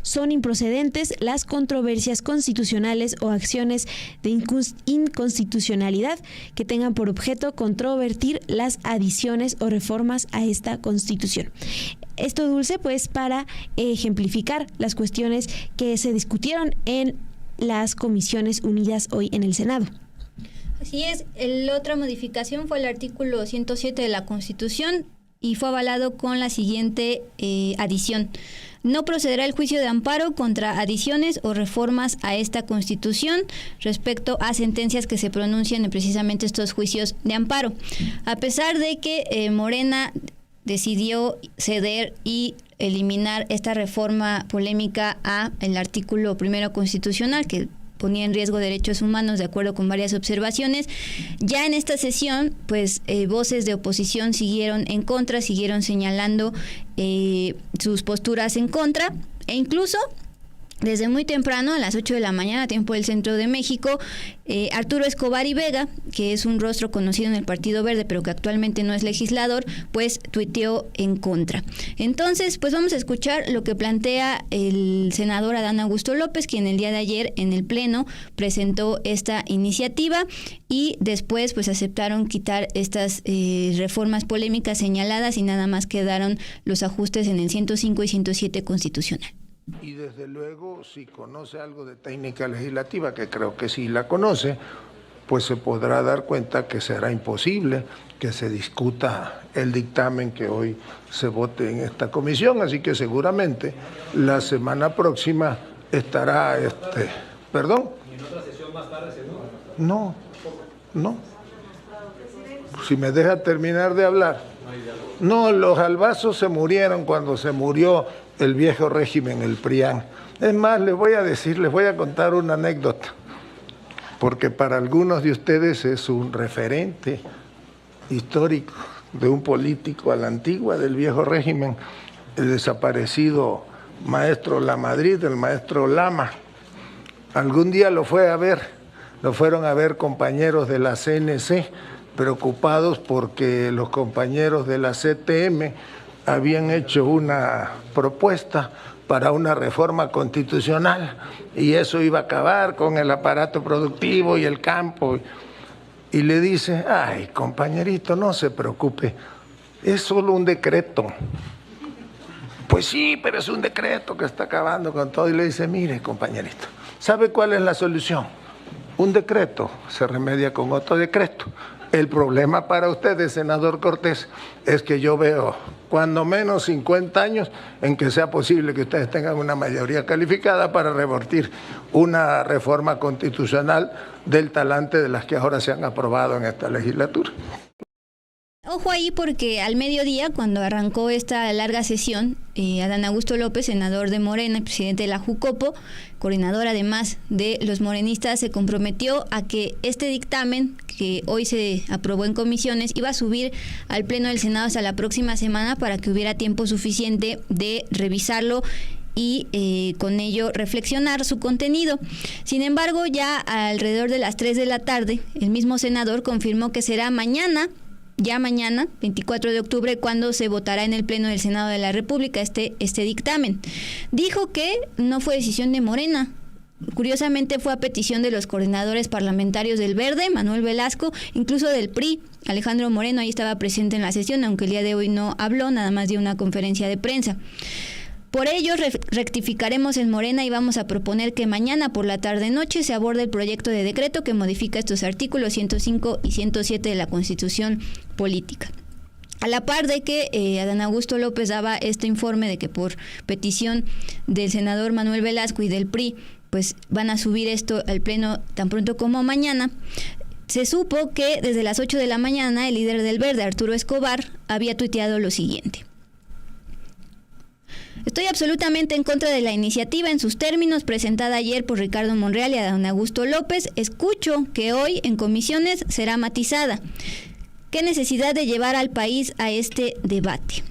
son improcedentes las controversias constitucionales o acciones de inconstitucionalidad que tengan por objeto controvertir las adiciones o reformas a esta Constitución. Esto, Dulce, pues para ejemplificar las cuestiones que se discutieron en las comisiones unidas hoy en el Senado. Así es, la otra modificación fue el artículo 107 de la Constitución y fue avalado con la siguiente adición. No procederá el juicio de amparo contra adiciones o reformas a esta Constitución respecto a sentencias que se pronuncien en precisamente estos juicios de amparo. A pesar de que Morena decidió ceder y eliminar esta reforma polémica a el artículo 1 constitucional, que ponía en riesgo derechos humanos de acuerdo con varias observaciones. Ya en esta sesión, pues voces de oposición siguieron en contra, siguieron señalando sus posturas en contra, e incluso desde muy temprano, a las 8 de la mañana, tiempo del Centro de México, Arturo Escobar y Vega, que es un rostro conocido en el Partido Verde, pero que actualmente no es legislador, pues tuiteó en contra. Entonces, pues vamos a escuchar lo que plantea el senador Adán Augusto López, quien el día de ayer en el Pleno presentó esta iniciativa y después pues aceptaron quitar estas reformas polémicas señaladas y nada más quedaron los ajustes en el 105 y 107 constitucional. Y desde luego, si conoce algo de técnica legislativa, que creo que sí la conoce, pues se podrá dar cuenta que será imposible que se discuta el dictamen que hoy se vote en esta comisión, así que seguramente la semana próxima estará ¿Perdón? ¿Y en otra sesión más tarde seguro? No. Si me deja terminar de hablar. No, los albazos se murieron cuando se murió el viejo régimen, el PRIAN. Es más, les voy a contar una anécdota, porque para algunos de ustedes es un referente histórico de un político a la antigua del viejo régimen, el desaparecido maestro Lamadrid, el maestro Lama. Algún día lo fueron a ver compañeros de la CNC, preocupados porque los compañeros de la CTM habían hecho una propuesta para una reforma constitucional y eso iba a acabar con el aparato productivo y el campo. Y le dice: ay, compañerito, no se preocupe, es solo un decreto. Pues sí, pero es un decreto que está acabando con todo. Y le dice: mire, compañerito, ¿sabe cuál es la solución? Un decreto se remedia con otro decreto. El problema para ustedes, senador Cortés, es que yo veo cuando menos 50 años en que sea posible que ustedes tengan una mayoría calificada para revertir una reforma constitucional del talante de las que ahora se han aprobado en esta legislatura. Ojo ahí, porque al mediodía, cuando arrancó esta larga sesión, Adán Augusto López, senador de Morena y presidente de la Jucopo, coordinador además de los morenistas, se comprometió a que este dictamen que hoy se aprobó en comisiones iba a subir al Pleno del Senado hasta la próxima semana para que hubiera tiempo suficiente de revisarlo y con ello reflexionar su contenido. Sin embargo, ya alrededor de las 3 de la tarde, el mismo senador confirmó que será mañana, 24 de octubre, cuando se votará en el Pleno del Senado de la República este dictamen. Dijo que no fue decisión de Morena. Curiosamente fue a petición de los coordinadores parlamentarios del Verde, Manuel Velasco, incluso del PRI, Alejandro Moreno, ahí estaba presente en la sesión, aunque el día de hoy no habló, nada más dio una conferencia de prensa. Por ello, rectificaremos en Morena y vamos a proponer que mañana por la tarde-noche se aborde el proyecto de decreto que modifica estos artículos 105 y 107 de la Constitución Política. A la par de que Adán Augusto López daba este informe de que por petición del senador Manuel Velasco y del PRI, pues van a subir esto al Pleno tan pronto como mañana, se supo que desde las 8 de la mañana el líder del Verde, Arturo Escobar, había tuiteado lo siguiente: estoy absolutamente en contra de la iniciativa en sus términos presentada ayer por Ricardo Monreal y Adán Augusto López. Escucho que hoy en comisiones será matizada. ¿Qué necesidad de llevar al país a este debate?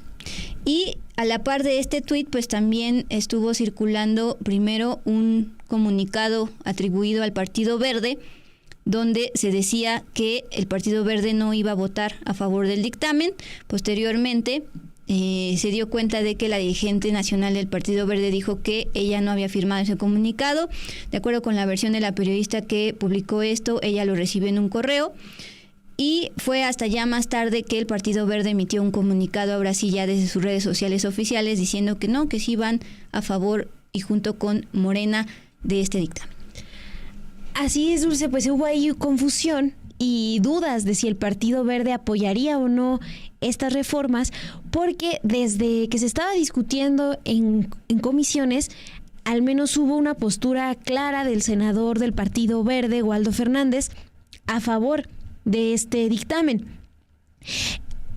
Y a la par de este tuit, pues también estuvo circulando primero un comunicado atribuido al Partido Verde, donde se decía que el Partido Verde no iba a votar a favor del dictamen. Posteriormente, se dio cuenta de que la dirigente nacional del Partido Verde dijo que ella no había firmado ese comunicado. De acuerdo con la versión de la periodista que publicó esto, ella lo recibió en un correo y fue hasta ya más tarde que el Partido Verde emitió un comunicado, ahora sí ya desde sus redes sociales oficiales, diciendo que no, que sí van a favor y junto con Morena de este dictamen. Así es, Dulce, pues hubo ahí confusión y dudas de si el Partido Verde apoyaría o no estas reformas, porque desde que se estaba discutiendo en comisiones, al menos hubo una postura clara del senador del Partido Verde, Waldo Fernández, a favor de este dictamen.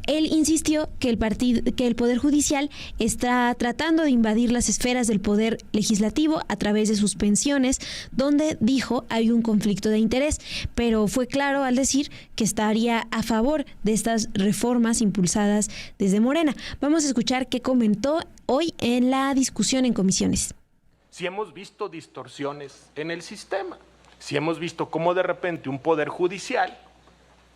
Él insistió que el Poder Judicial está tratando de invadir las esferas del Poder Legislativo a través de suspensiones, donde dijo hay un conflicto de interés, pero fue claro al decir que estaría a favor de estas reformas impulsadas desde Morena. Vamos a escuchar qué comentó hoy en la discusión en comisiones. Si hemos visto distorsiones en el sistema, si hemos visto cómo de repente un Poder Judicial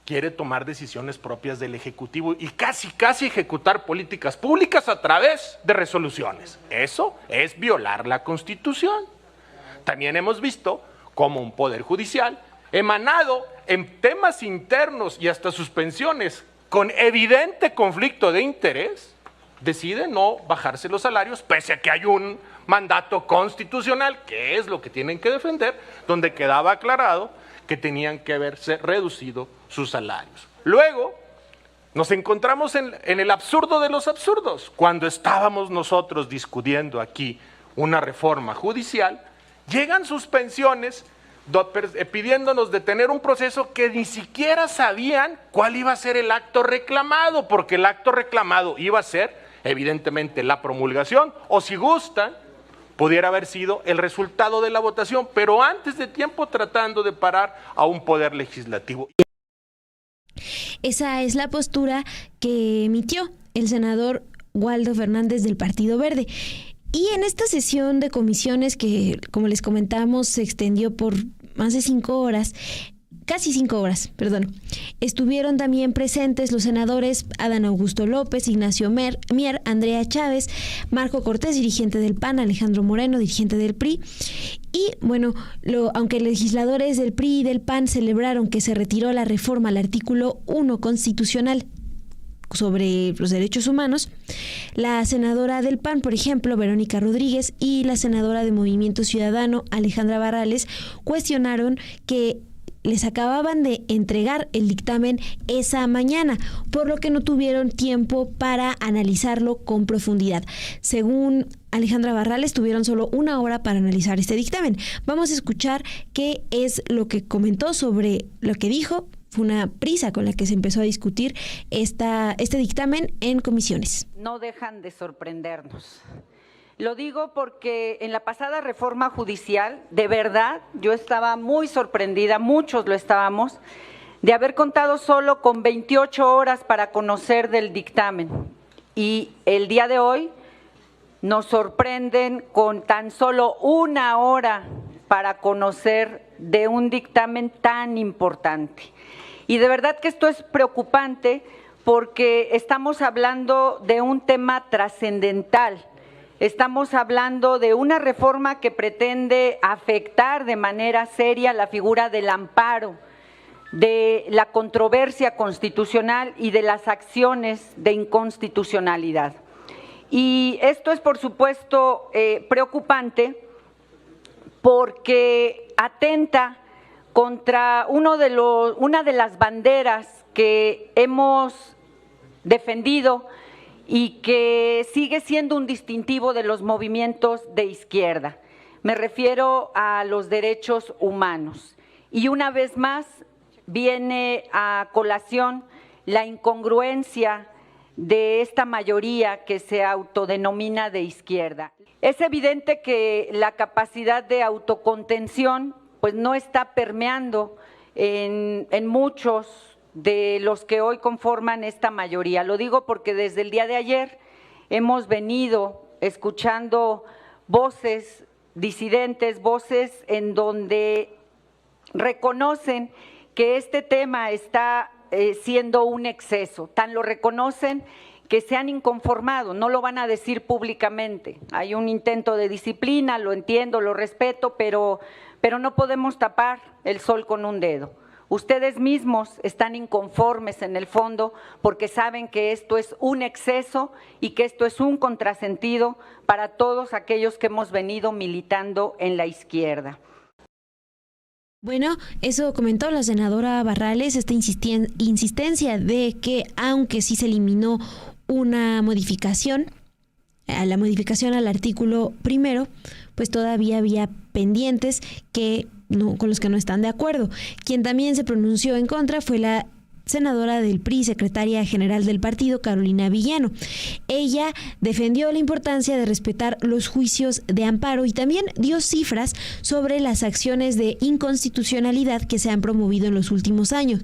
quiere tomar decisiones propias del Ejecutivo y casi ejecutar políticas públicas a través de resoluciones. Eso es violar la Constitución. También hemos visto cómo un Poder Judicial, emanado en temas internos y hasta suspensiones con evidente conflicto de interés, decide no bajarse los salarios, pese a que hay un mandato constitucional, que es lo que tienen que defender, donde quedaba aclarado que tenían que haberse reducido sus salarios. Luego, nos encontramos en el absurdo de los absurdos. Cuando estábamos nosotros discutiendo aquí una reforma judicial, llegan suspensiones pidiéndonos detener un proceso que ni siquiera sabían cuál iba a ser el acto reclamado, porque el acto reclamado iba a ser, evidentemente, la promulgación, o si gustan, pudiera haber sido el resultado de la votación, pero antes de tiempo tratando de parar a un poder legislativo. Esa es la postura que emitió el senador Waldo Fernández del Partido Verde. Y en esta sesión de comisiones que, como les comentamos, se extendió por más de 5 horas, casi 5 horas, estuvieron también presentes los senadores Adán Augusto López, Ignacio Mier, Andrea Chávez, Marco Cortés, dirigente del PAN, Alejandro Moreno, dirigente del PRI. Y bueno, aunque legisladores del PRI y del PAN celebraron que se retiró la reforma al artículo 1 constitucional sobre los derechos humanos, la senadora del PAN, por ejemplo, Verónica Rodríguez, y la senadora de Movimiento Ciudadano, Alejandra Barrales, cuestionaron que les acababan de entregar el dictamen esa mañana, por lo que no tuvieron tiempo para analizarlo con profundidad. Según Alejandra Barrales, tuvieron solo 1 hora para analizar este dictamen. Vamos a escuchar qué es lo que comentó sobre lo que dijo. Fue una prisa con la que se empezó a discutir este dictamen en comisiones. No dejan de sorprendernos. Lo digo porque en la pasada reforma judicial, de verdad, yo estaba muy sorprendida, muchos lo estábamos, de haber contado solo con 28 horas para conocer del dictamen. Y el día de hoy nos sorprenden con tan solo 1 hora para conocer de un dictamen tan importante. Y de verdad que esto es preocupante porque estamos hablando de un tema trascendental. Estamos hablando de una reforma que pretende afectar de manera seria la figura del amparo, de la controversia constitucional y de las acciones de inconstitucionalidad. Y esto es, por supuesto, preocupante porque atenta contra una de las banderas que hemos defendido y que sigue siendo un distintivo de los movimientos de izquierda. Me refiero a los derechos humanos. Y una vez más viene a colación la incongruencia de esta mayoría que se autodenomina de izquierda. Es evidente que la capacidad de autocontención pues no está permeando en muchos de los que hoy conforman esta mayoría. Lo digo porque desde el día de ayer hemos venido escuchando voces disidentes, voces en donde reconocen que este tema está siendo un exceso. Tan lo reconocen que se han inconformado, no lo van a decir públicamente. Hay un intento de disciplina, lo entiendo, lo respeto, pero no podemos tapar el sol con un dedo. Ustedes mismos están inconformes en el fondo porque saben que esto es un exceso y que esto es un contrasentido para todos aquellos que hemos venido militando en la izquierda. Bueno, eso comentó la senadora Barrales, esta insistencia de que aunque sí se eliminó una modificación, la modificación al artículo 1, pues todavía había pendientes con los que no están de acuerdo. Quien también se pronunció en contra fue la senadora del PRI, secretaria general del partido, Carolina Villano. Ella defendió la importancia de respetar los juicios de amparo y también dio cifras sobre las acciones de inconstitucionalidad que se han promovido en los últimos años.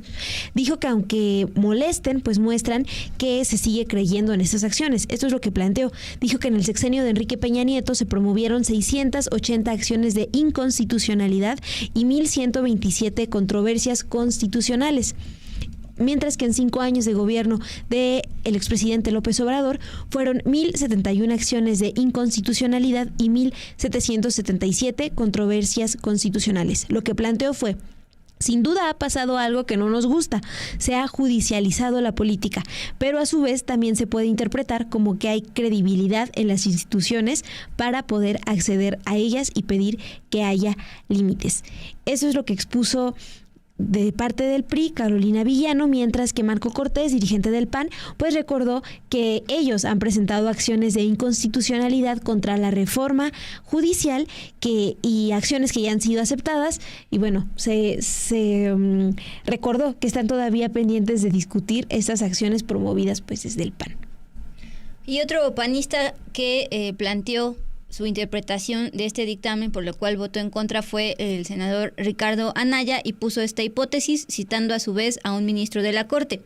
Dijo que aunque molesten, pues muestran que se sigue creyendo en esas acciones. Esto es lo que planteó. Dijo que en el sexenio de Enrique Peña Nieto se promovieron 680 acciones de inconstitucionalidad y 1,127 controversias constitucionales. Mientras que en 5 años de gobierno del expresidente López Obrador fueron 1,071 acciones de inconstitucionalidad y 1,777 controversias constitucionales. Lo que planteó fue: sin duda ha pasado algo que no nos gusta, se ha judicializado la política, pero a su vez también se puede interpretar como que hay credibilidad en las instituciones para poder acceder a ellas y pedir que haya límites. Eso es lo que expuso de parte del PRI, Carolina Villano, mientras que Marco Cortés, dirigente del PAN, pues recordó que ellos han presentado acciones de inconstitucionalidad contra la reforma judicial y acciones que ya han sido aceptadas, y bueno, se recordó que están todavía pendientes de discutir estas acciones promovidas pues desde el PAN. Y otro panista que planteó su interpretación de este dictamen, por lo cual votó en contra, fue el senador Ricardo Anaya y puso esta hipótesis, citando a su vez a un ministro de la Corte.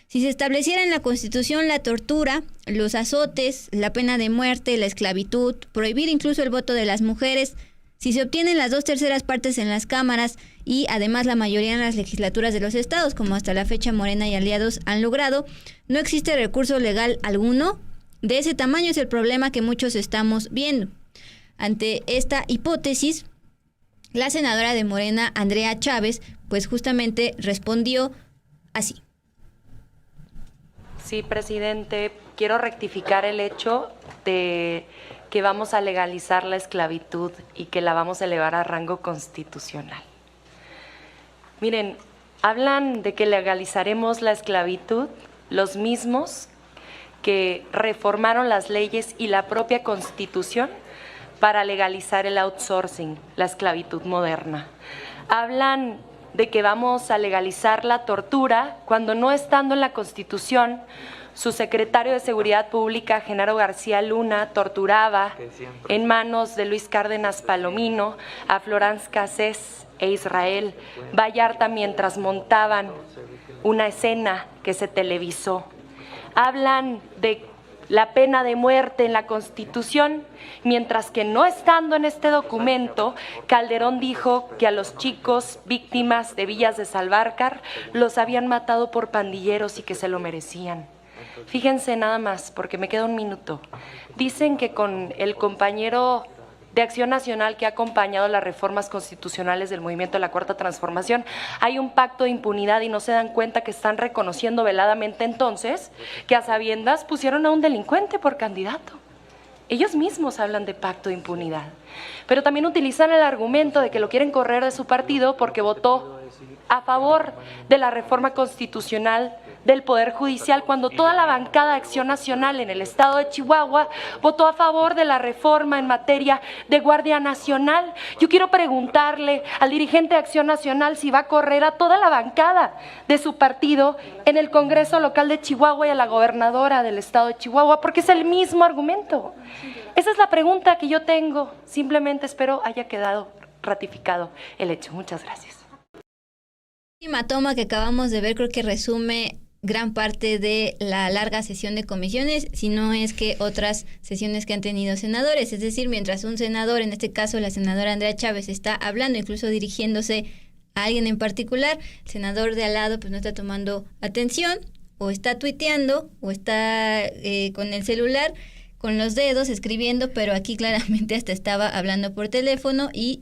Si se estableciera en la Constitución la tortura, los azotes, la pena de muerte, la esclavitud, prohibir incluso el voto de las mujeres, si se obtienen las 2/3 partes en las cámaras y además la mayoría en las legislaturas de los estados, como hasta la fecha Morena y aliados han logrado, no existe recurso legal alguno. De ese tamaño es el problema que muchos estamos viendo. Ante esta hipótesis, la senadora de Morena, Andrea Chávez, pues justamente respondió así. Sí, presidente, quiero rectificar el hecho de que vamos a legalizar la esclavitud y que la vamos a elevar a rango constitucional. Miren, hablan de que legalizaremos la esclavitud los mismos que reformaron las leyes y la propia Constitución para legalizar el outsourcing, la esclavitud moderna. Hablan de que vamos a legalizar la tortura cuando, no estando en la Constitución, su secretario de Seguridad Pública, Genaro García Luna, torturaba en manos de Luis Cárdenas Palomino a Florence Cassés e Israel Vallarta mientras montaban una escena que se televisó. Hablan de la pena de muerte en la Constitución, mientras que, no estando en este documento, Calderón dijo que a los chicos víctimas de Villas de Salvarcar los habían matado por pandilleros y que se lo merecían. Fíjense nada más, porque me queda un minuto. Dicen que con el compañero de Acción Nacional que ha acompañado las reformas constitucionales del movimiento de la Cuarta Transformación hay un pacto de impunidad y no se dan cuenta que están reconociendo veladamente entonces que a sabiendas pusieron a un delincuente por candidato. Ellos mismos hablan de pacto de impunidad, pero también utilizan el argumento de que lo quieren correr de su partido porque votó a favor de la reforma constitucional del Poder Judicial, cuando toda la bancada de Acción Nacional en el estado de Chihuahua votó a favor de la reforma en materia de Guardia Nacional. Yo quiero preguntarle al dirigente de Acción Nacional si va a correr a toda la bancada de su partido en el Congreso local de Chihuahua y a la gobernadora del estado de Chihuahua, porque es el mismo argumento. Esa es la pregunta que yo tengo. Simplemente espero haya quedado ratificado el hecho. Muchas gracias. La última toma que acabamos de ver creo que resume gran parte de la larga sesión de comisiones, si no es que otras sesiones que han tenido senadores. Es decir, mientras un senador, en este caso la senadora Andrea Chávez, está hablando, incluso dirigiéndose a alguien en particular, el senador de al lado pues no está tomando atención, o está tuiteando o está con el celular, con los dedos escribiendo, pero aquí claramente hasta estaba hablando por teléfono y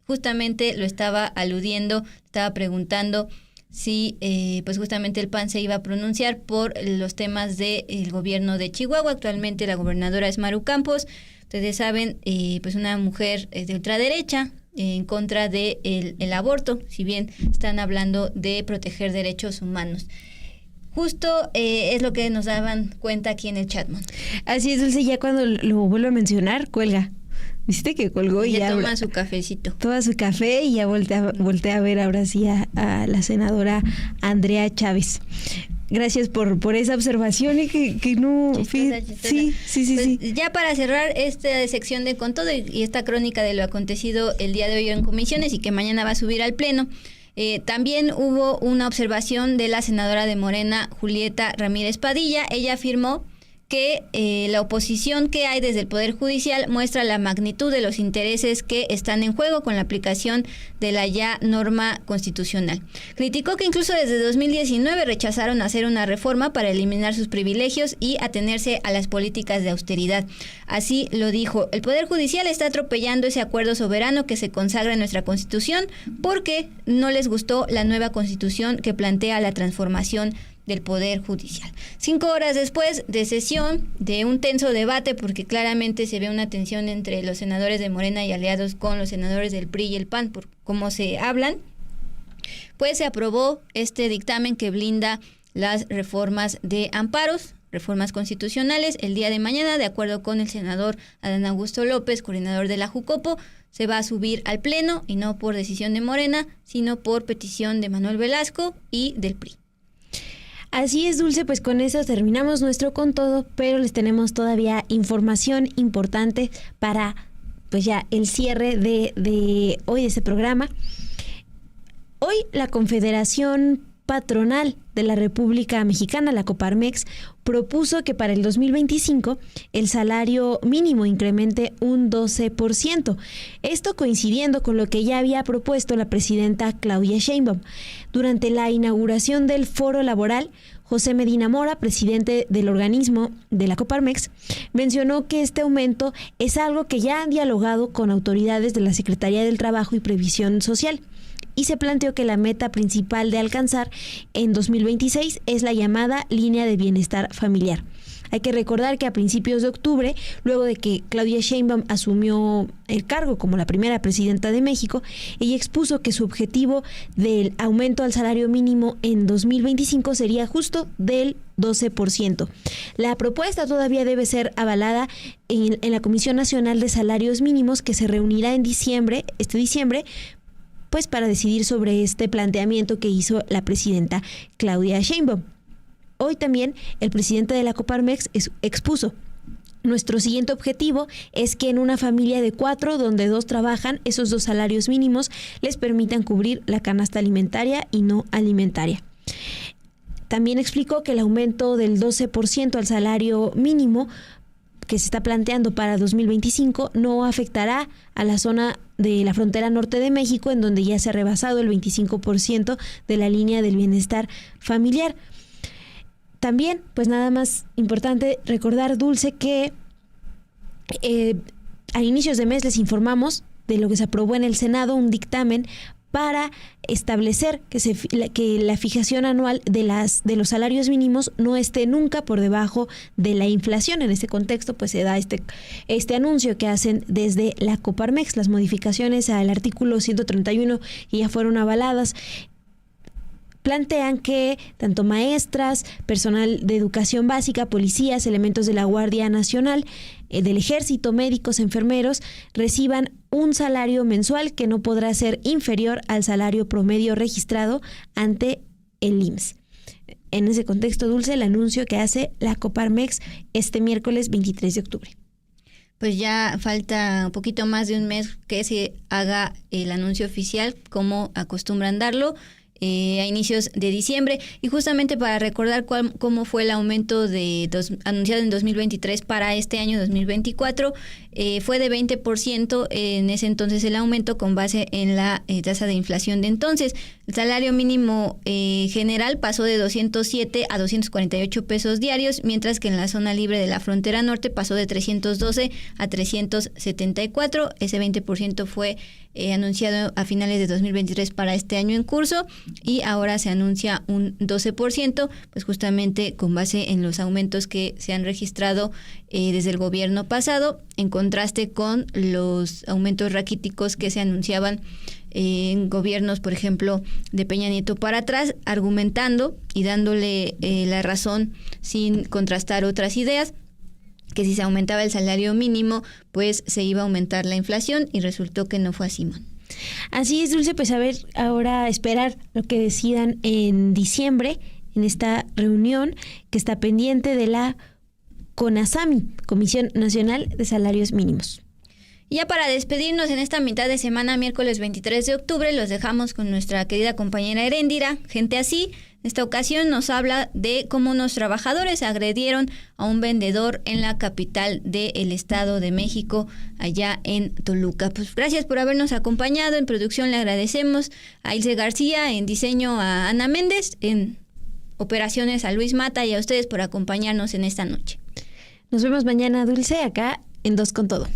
justamente lo estaba aludiendo, estaba preguntando si pues justamente el PAN se iba a pronunciar por los temas del gobierno de Chihuahua. Actualmente la gobernadora es Maru Campos, ustedes saben, pues una mujer de ultraderecha en contra de el aborto, si bien están hablando de proteger derechos humanos. Justo es lo que nos daban cuenta aquí en el chat, Mon. Así es, Dulce, ya cuando lo vuelvo a mencionar, cuelga. ¿Viste que colgó? Y ya toma su cafecito. Toma su café y ya voltea a ver ahora sí a la senadora Andrea Chávez. Gracias por esa observación y que no... Chistosa. Sí. Pues ya para cerrar esta sección de Con Todo y esta crónica de lo acontecido el día de hoy en comisiones y que mañana va a subir al Pleno, también hubo una observación de la senadora de Morena, Julieta Ramírez Padilla. Ella afirmó que la oposición que hay desde el Poder Judicial muestra la magnitud de los intereses que están en juego con la aplicación de la ya norma constitucional. Criticó que incluso desde 2019 rechazaron hacer una reforma para eliminar sus privilegios y atenerse a las políticas de austeridad. Así lo dijo: el Poder Judicial está atropellando ese acuerdo soberano que se consagra en nuestra Constitución porque no les gustó la nueva Constitución que plantea la transformación del Poder Judicial. 5 horas después de sesión, de un tenso debate, porque claramente se ve una tensión entre los senadores de Morena y aliados con los senadores del PRI y el PAN, por cómo se hablan, pues se aprobó este dictamen que blinda las reformas de amparos, reformas constitucionales. El día de mañana, de acuerdo con el senador Adán Augusto López, coordinador de la Jucopo, se va a subir al Pleno, y no por decisión de Morena, sino por petición de Manuel Velasco y del PRI. Así es, Dulce, pues con eso terminamos nuestro Con Todo, pero les tenemos todavía información importante para pues ya el cierre de hoy de este programa. Hoy la Confederación Patronal de la República Mexicana, la Coparmex, propuso que para el 2025 el salario mínimo incremente un 12%. Esto coincidiendo con lo que ya había propuesto la presidenta Claudia Sheinbaum. Durante la inauguración del foro laboral, José Medina Mora, presidente del organismo de la Coparmex, mencionó que este aumento es algo que ya han dialogado con autoridades de la Secretaría del Trabajo y Previsión Social, y se planteó que la meta principal de alcanzar en 2026 es la llamada línea de bienestar familiar. Hay que recordar que a principios de octubre, luego de que Claudia Sheinbaum asumió el cargo como la primera presidenta de México, ella expuso que su objetivo del aumento al salario mínimo en 2025 sería justo del 12%. La propuesta todavía debe ser avalada en la Comisión Nacional de Salarios Mínimos, que se reunirá en este diciembre, pues para decidir sobre este planteamiento que hizo la presidenta Claudia Sheinbaum. Hoy también el presidente de la Coparmex expuso: nuestro siguiente objetivo es que en una familia de 4, donde 2 trabajan, esos 2 salarios mínimos les permitan cubrir la canasta alimentaria y no alimentaria. También explicó que el aumento del 12% al salario mínimo que se está planteando para 2025 no afectará a la zona de la frontera norte de México, en donde ya se ha rebasado el 25% de la línea del bienestar familiar. También, pues nada más importante recordar, Dulce, que a inicios de mes les informamos de lo que se aprobó en el Senado, un dictamen para establecer que la fijación anual de los salarios mínimos no esté nunca por debajo de la inflación. En este contexto, pues se da este anuncio que hacen desde la Coparmex. Las modificaciones al artículo 131 que ya fueron avaladas plantean que tanto maestras, personal de educación básica, policías, elementos de la Guardia Nacional, del Ejército, médicos, enfermeros, reciban un salario mensual que no podrá ser inferior al salario promedio registrado ante el IMSS. En ese contexto, Dulce, el anuncio que hace la Coparmex este miércoles 23 de octubre. Pues ya falta un poquito más de un mes que se haga el anuncio oficial, como acostumbran darlo. a inicios de diciembre. Y justamente para recordar cómo fue el aumento anunciado en 2023 para este año 2024, fue de 20% en ese entonces el aumento con base en la tasa de inflación de entonces. El salario mínimo general pasó de 207 a 248 pesos diarios, mientras que en la zona libre de la frontera norte pasó de 312 a 374. Ese 20% fue anunciado a finales de 2023 para este año en curso, y ahora se anuncia un 12%, pues justamente con base en los aumentos que se han registrado desde el gobierno pasado, en contraste con los aumentos raquíticos que se anunciaban en gobiernos, por ejemplo, de Peña Nieto para atrás, argumentando y dándole la razón sin contrastar otras ideas, que si se aumentaba el salario mínimo, pues se iba a aumentar la inflación, y resultó que no fue así, Mon. Así es, Dulce, pues a ver, ahora esperar lo que decidan en diciembre, en esta reunión que está pendiente de la CONASAMI, Comisión Nacional de Salarios Mínimos. Y ya para despedirnos en esta mitad de semana, miércoles 23 de octubre, los dejamos con nuestra querida compañera Heréndira, Gente Así. En esta ocasión nos habla de cómo unos trabajadores agredieron a un vendedor en la capital del Estado de México, allá en Toluca. Pues gracias por habernos acompañado. En producción le agradecemos a Ilse García, en diseño a Ana Méndez, en operaciones a Luis Mata, y a ustedes por acompañarnos en esta noche. Nos vemos mañana, Dulce, acá en Dos con Todo.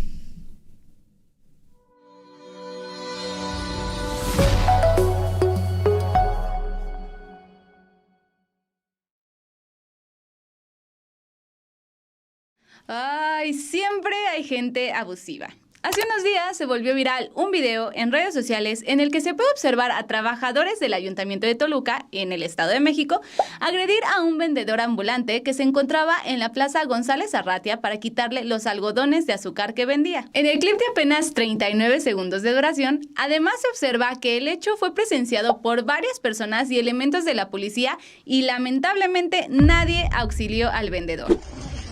Ay, siempre hay gente abusiva. Hace unos días se volvió viral un video en redes sociales en el que se puede observar a trabajadores del Ayuntamiento de Toluca, en el Estado de México, agredir a un vendedor ambulante que se encontraba en la Plaza González Arratia para quitarle los algodones de azúcar que vendía. En el clip de apenas 39 segundos de duración, además se observa que el hecho fue presenciado por varias personas y elementos de la policía, y lamentablemente nadie auxilió al vendedor.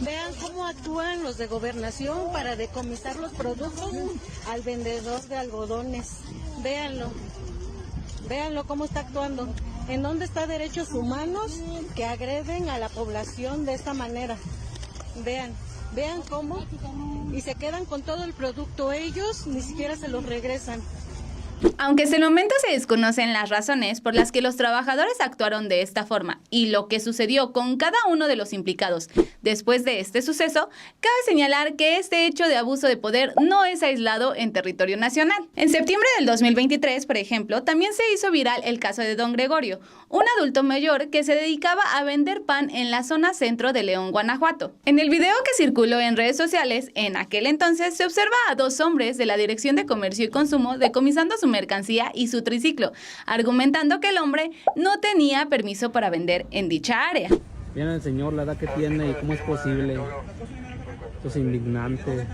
Vean cómo actúan los de Gobernación para decomisar los productos al vendedor de algodones. Véanlo cómo está actuando. ¿En dónde está derechos humanos que agreden a la población de esta manera? Vean cómo, y se quedan con todo el producto ellos, ni siquiera se los regresan. Aunque hasta el momento se desconocen las razones por las que los trabajadores actuaron de esta forma y lo que sucedió con cada uno de los implicados después de este suceso, cabe señalar que este hecho de abuso de poder no es aislado en territorio nacional. En septiembre del 2023, por ejemplo, también se hizo viral el caso de Don Gregorio, un adulto mayor que se dedicaba a vender pan en la zona centro de León, Guanajuato. En el video que circuló en redes sociales, en aquel entonces se observa a dos hombres de la Dirección de Comercio y Consumo decomisando su mercancía y su triciclo, argumentando que el hombre no tenía permiso para vender en dicha área. Miren el señor, la edad que tiene y cómo es posible. Esto es indignante.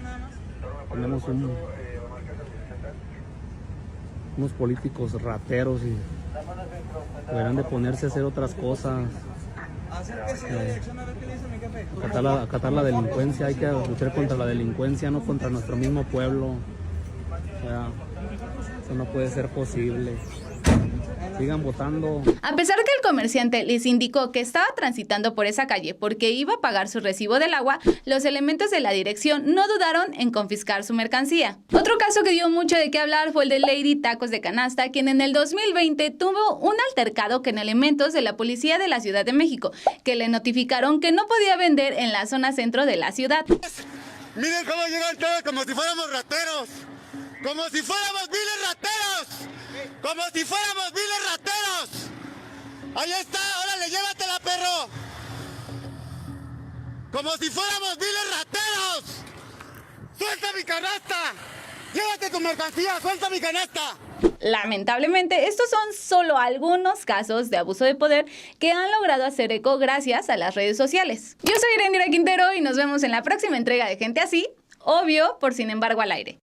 Tenemos unos políticos rateros y deberán de ponerse a hacer otras cosas. Acatar la delincuencia, hay que luchar contra la delincuencia, no contra nuestro mismo pueblo. O sea, eso no puede ser posible. Sigan votando. A pesar que el comerciante les indicó que estaba transitando por esa calle porque iba a pagar su recibo del agua, los elementos de la dirección no dudaron en confiscar su mercancía. Otro caso que dio mucho de qué hablar fue el de Lady Tacos de Canasta, quien en el 2020 tuvo un altercado con elementos de la policía de la Ciudad de México, que le notificaron que no podía vender en la zona centro de la ciudad. Miren cómo llegan todos como si fuéramos rateros. ¡Como si fuéramos viles rateros! ¡Como si fuéramos viles rateros! ¡Ahí está! ¡Órale, llévatela, perro! ¡Como si fuéramos viles rateros! ¡Suelta mi canasta! ¡Llévate tu mercancía! ¡Suelta mi canasta! Lamentablemente, estos son solo algunos casos de abuso de poder que han logrado hacer eco gracias a las redes sociales. Yo soy Heréndira Quintero y nos vemos en la próxima entrega de Gente Así, obvio, por Sin Embargo al Aire.